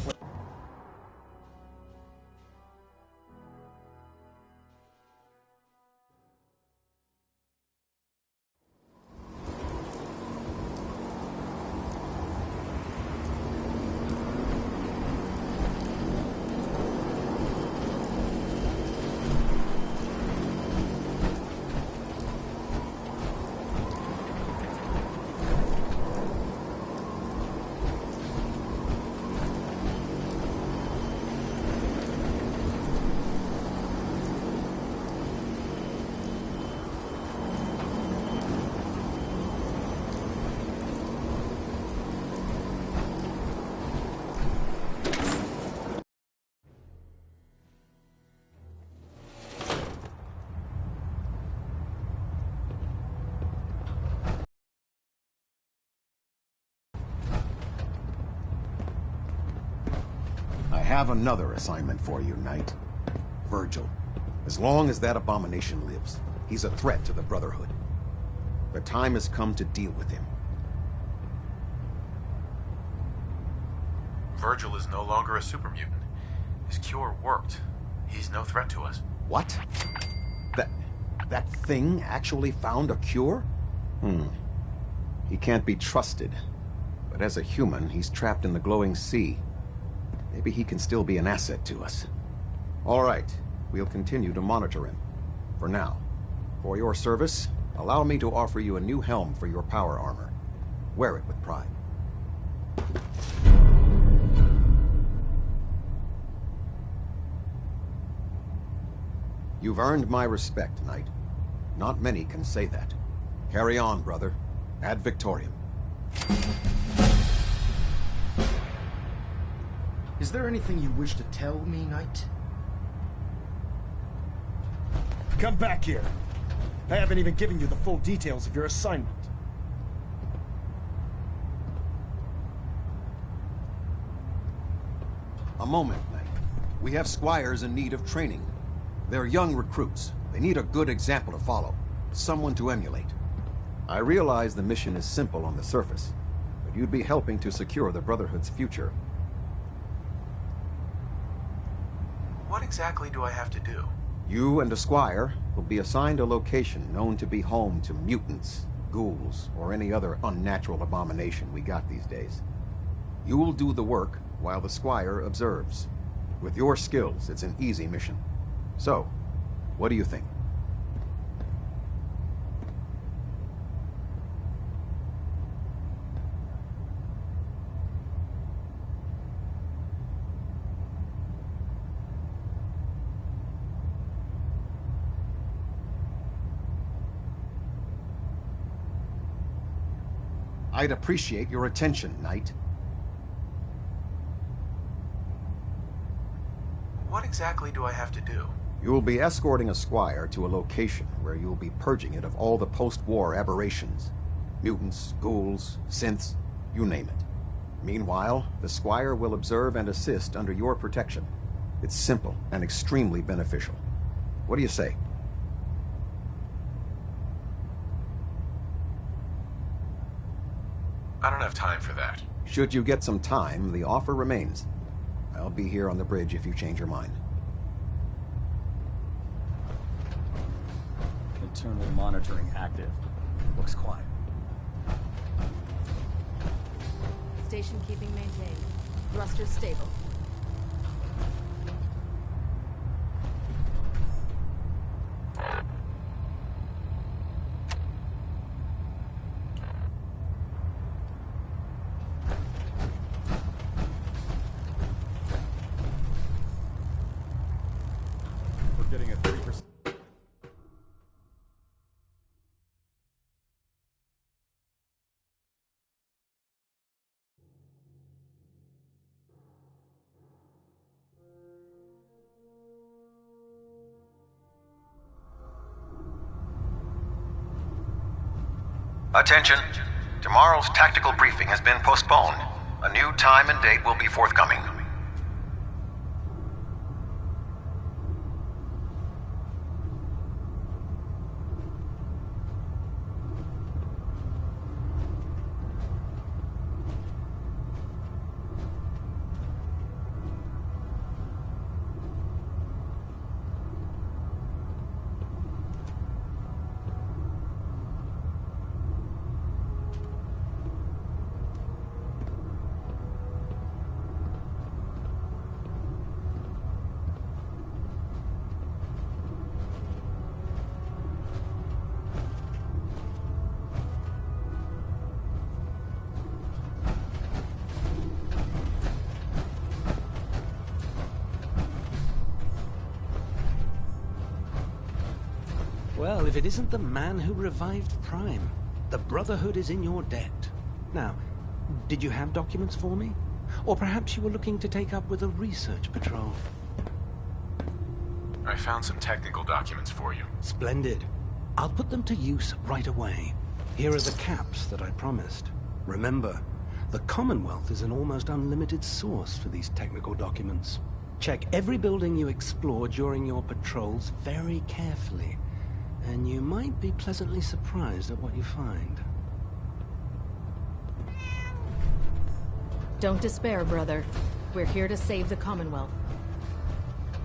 I have another assignment for you, Knight. Virgil. As long as that abomination lives, he's a threat to the Brotherhood. The time has come to deal with him. Virgil is no longer a super mutant. His cure worked. He's no threat to us. What? That thing actually found a cure? He can't be trusted. But as a human, he's trapped in the glowing sea. Maybe he can still be an asset to us. All right, we'll continue to monitor him. For now. For your service, allow me to offer you a new helm for your power armor. Wear it with pride. You've earned my respect, Knight. Not many can say that. Carry on, brother. Ad Victoriam. Is there anything you wish to tell me, Knight? Come back here. I haven't even given you the full details of your assignment. A moment, Knight. We have squires in need of training. They're young recruits. They need a good example to follow. Someone to emulate. I realize the mission is simple on the surface, but you'd be helping to secure the Brotherhood's future. What exactly do I have to do? You and a squire will be assigned a location known to be home to mutants, ghouls, or any other unnatural abomination we got these days. You will do the work while the squire observes. With your skills, it's an easy mission. So, what do you think? I'd appreciate your attention, Knight. What exactly do I have to do? You will be escorting a squire to a location where you will be purging it of all the post-war aberrations. Mutants, ghouls, synths, you name it. Meanwhile, the squire will observe and assist under your protection. It's simple and extremely beneficial. What do you say? I don't have time for that. Should you get some time, the offer remains. I'll be here on the bridge if you change your mind. Internal monitoring active. Looks quiet. Station keeping maintained. Thrusters stable. We're getting a 30%. Attention. Tomorrow's tactical briefing has been postponed. A new time and date will be forthcoming. Well, if it isn't the man who revived Prime, the Brotherhood is in your debt. Now, did you have documents for me? Or perhaps you were looking to take up with a research patrol? I found some technical documents for you. Splendid. I'll put them to use right away. Here are the caps that I promised. Remember, the Commonwealth is an almost unlimited source for these technical documents. Check every building you explore during your patrols very carefully, and you might be pleasantly surprised at what you find. Don't despair, brother. We're here to save the Commonwealth.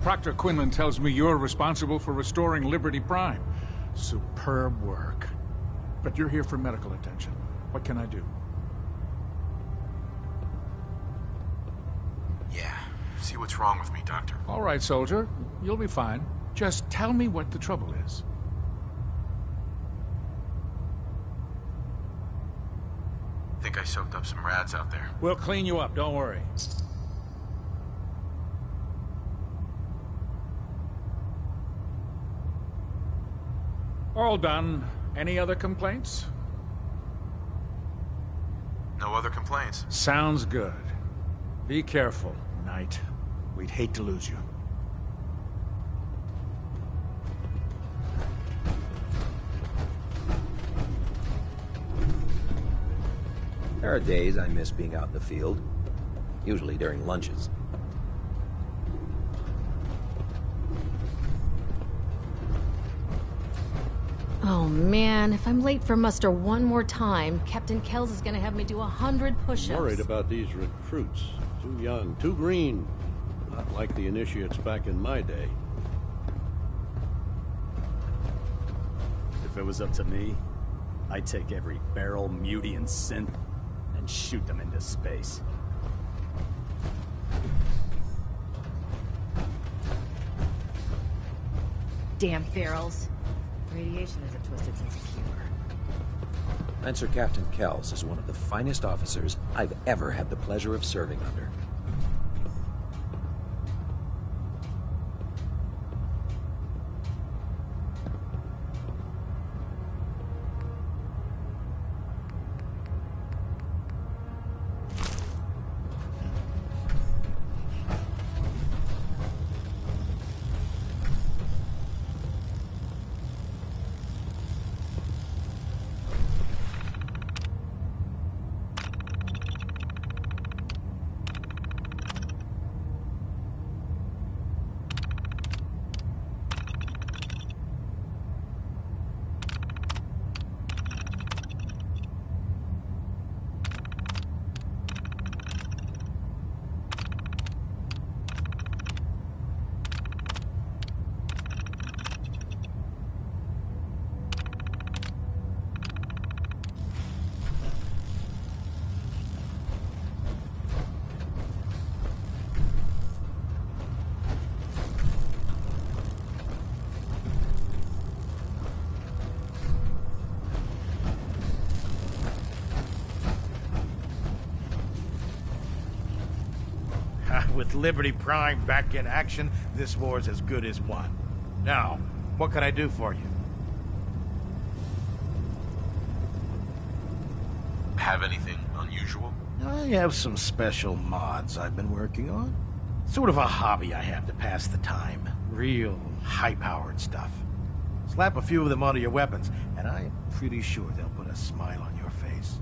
Proctor Quinlan tells me you're responsible for restoring Liberty Prime. Superb work. But you're here for medical attention. What can I do? Yeah. See what's wrong with me, Doctor. All right, soldier. You'll be fine. Just tell me what the trouble is. Think I soaked up some rads out there. We'll clean you up, don't worry. All done. Any other complaints? No other complaints. Sounds good. Be careful, Knight. We'd hate to lose you. There are days I miss being out in the field, usually during lunches. Oh man, if I'm late for muster one more time, Captain Kells is gonna have me do 100 push-ups. Worried about these recruits. Too young, too green. Not like the initiates back in my day. If it was up to me, I'd take every barrel, mutie, and synth and shoot them into space. Damn ferals. Radiation is a twisted sense of humor. Lancer Captain Kells is one of the finest officers I've ever had the pleasure of serving under. with Liberty Prime back in action, this war's as good as won. Now, what can I do for you? Have anything unusual? I have some special mods I've been working on. Sort of a hobby I have to pass the time. Real high-powered stuff. Slap a few of them onto your weapons, and I'm pretty sure they'll put a smile on your face.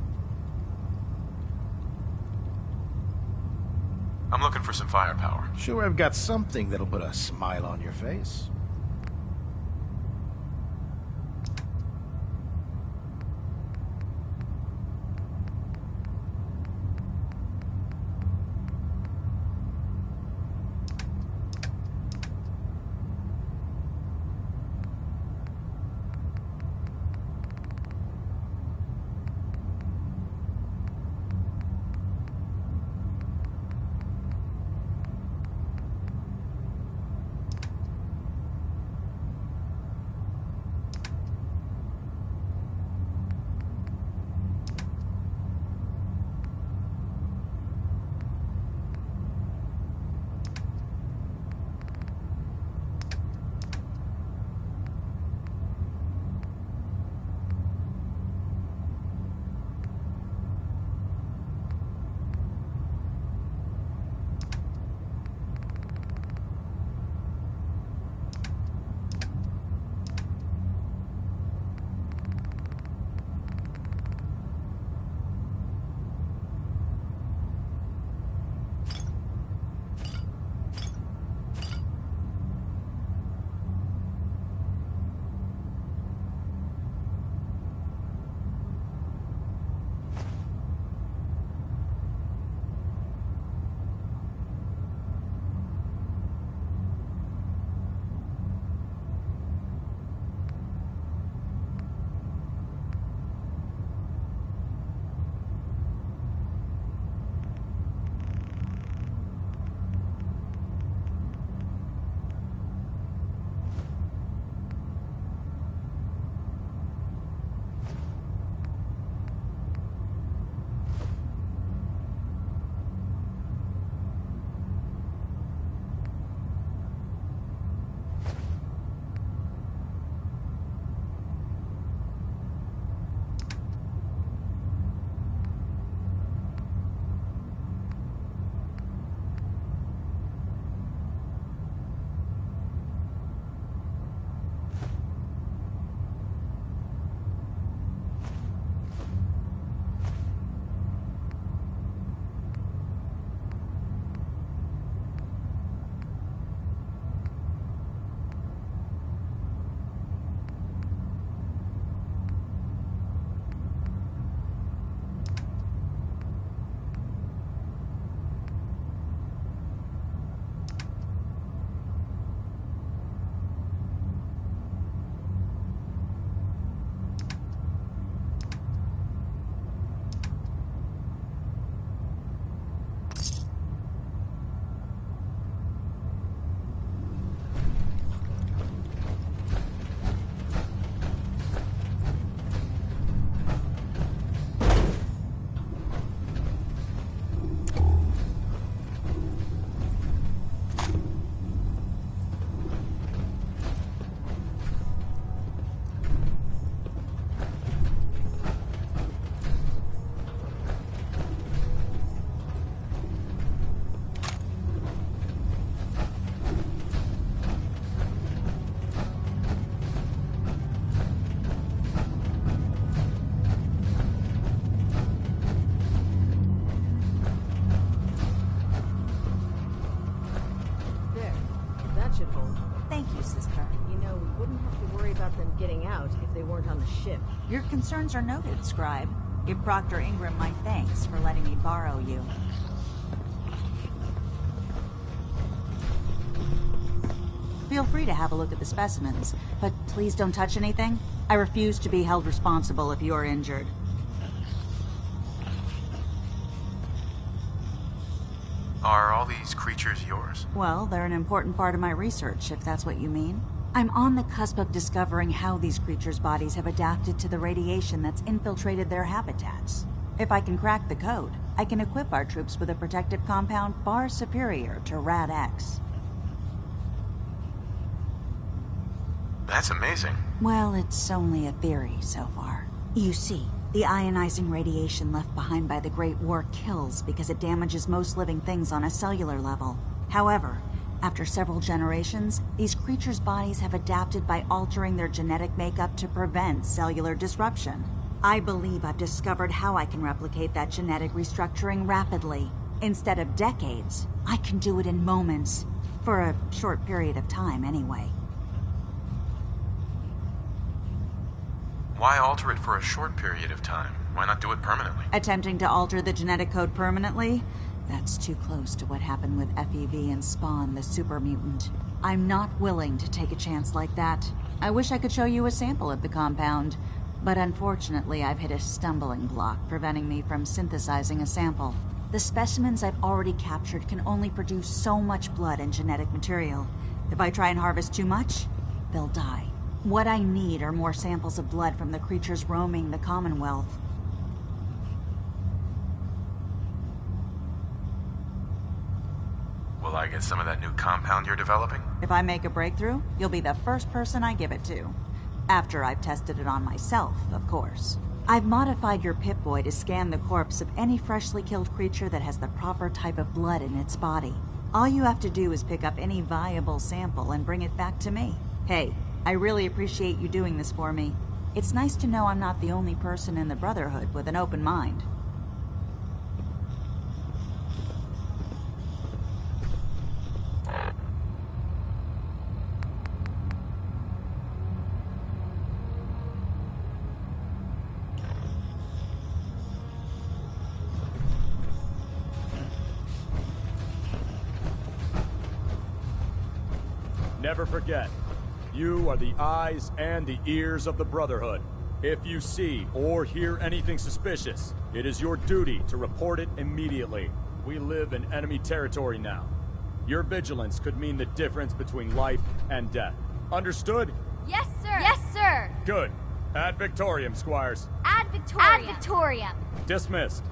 I'm looking for some firepower. Sure, I've got something that'll put a smile on your face. Ship. Your concerns are noted, Scribe. Give Proctor Ingram my thanks for letting me borrow you. Feel free to have a look at the specimens, but please don't touch anything. I refuse to be held responsible if you're injured. Are all these creatures yours? Well, they're an important part of my research, if that's what you mean. I'm on the cusp of discovering how these creatures' bodies have adapted to the radiation that's infiltrated their habitats. If I can crack the code, I can equip our troops with a protective compound far superior to Rad-X. That's amazing. Well, it's only a theory so far. You see, the ionizing radiation left behind by the Great War kills because it damages most living things on a cellular level. However, after several generations, these creatures' bodies have adapted by altering their genetic makeup to prevent cellular disruption. I believe I've discovered how I can replicate that genetic restructuring rapidly. Instead of decades, I can do it in moments. For a short period of time, anyway. Why alter it for a short period of time? Why not do it permanently? Attempting to alter the genetic code permanently? That's too close to what happened with FEV and Spawn, the super mutant. I'm not willing to take a chance like that. I wish I could show you a sample of the compound, but unfortunately I've hit a stumbling block preventing me from synthesizing a sample. The specimens I've already captured can only produce so much blood and genetic material. If I try and harvest too much, they'll die. What I need are more samples of blood from the creatures roaming the Commonwealth. Will I get some of that new compound you're developing? If I make a breakthrough, you'll be the first person I give it to. After I've tested it on myself, of course. I've modified your Pip-Boy to scan the corpse of any freshly killed creature that has the proper type of blood in its body. All you have to do is pick up any viable sample and bring it back to me. Hey, I really appreciate you doing this for me. It's nice to know I'm not the only person in the Brotherhood with an open mind. Never forget, you are the eyes and the ears of the Brotherhood. If you see or hear anything suspicious, it is your duty to report it immediately. We live in enemy territory now. Your vigilance could mean the difference between life and death. Understood? Yes, sir. Yes, sir. Good. Ad Victoriam, Squires. Ad Victoriam. Ad Victoriam. Dismissed.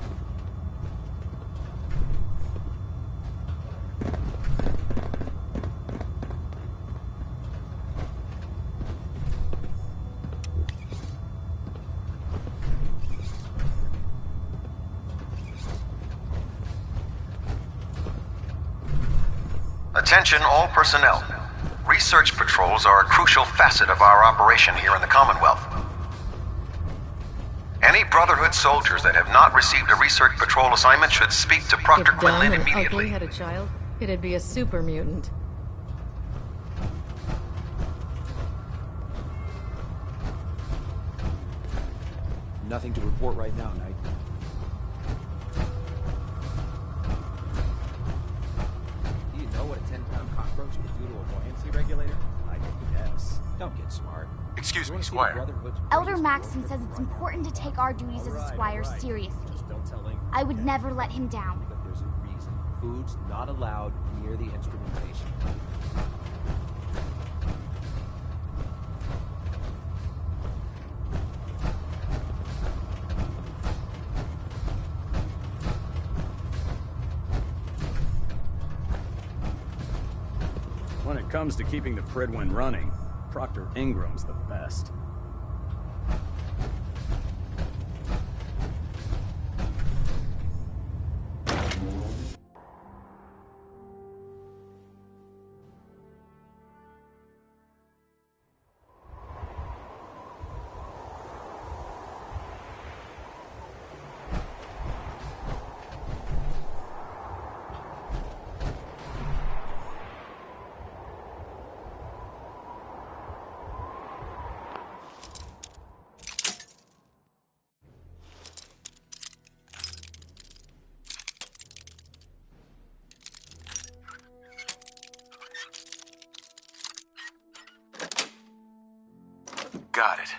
Attention all personnel. Research patrols are a crucial facet of our operation here in the Commonwealth. Any Brotherhood soldiers that have not received a research patrol assignment should speak to Proctor If Quinlan Dumb and immediately. Ugly had a child, it'd be a super mutant. Nothing to report right now, Knight. Do you know what a 10-pound cockroach could do to a buoyancy regulator? I guess. Don't get smart. Excuse me, Squire. Elder Maxson says it's important to take our duties as a squire seriously. I would never let him down. But there's a reason. Food's not allowed near the instrumentation. When it comes to keeping the Pridwin running, Proctor Ingram's the best. Got it.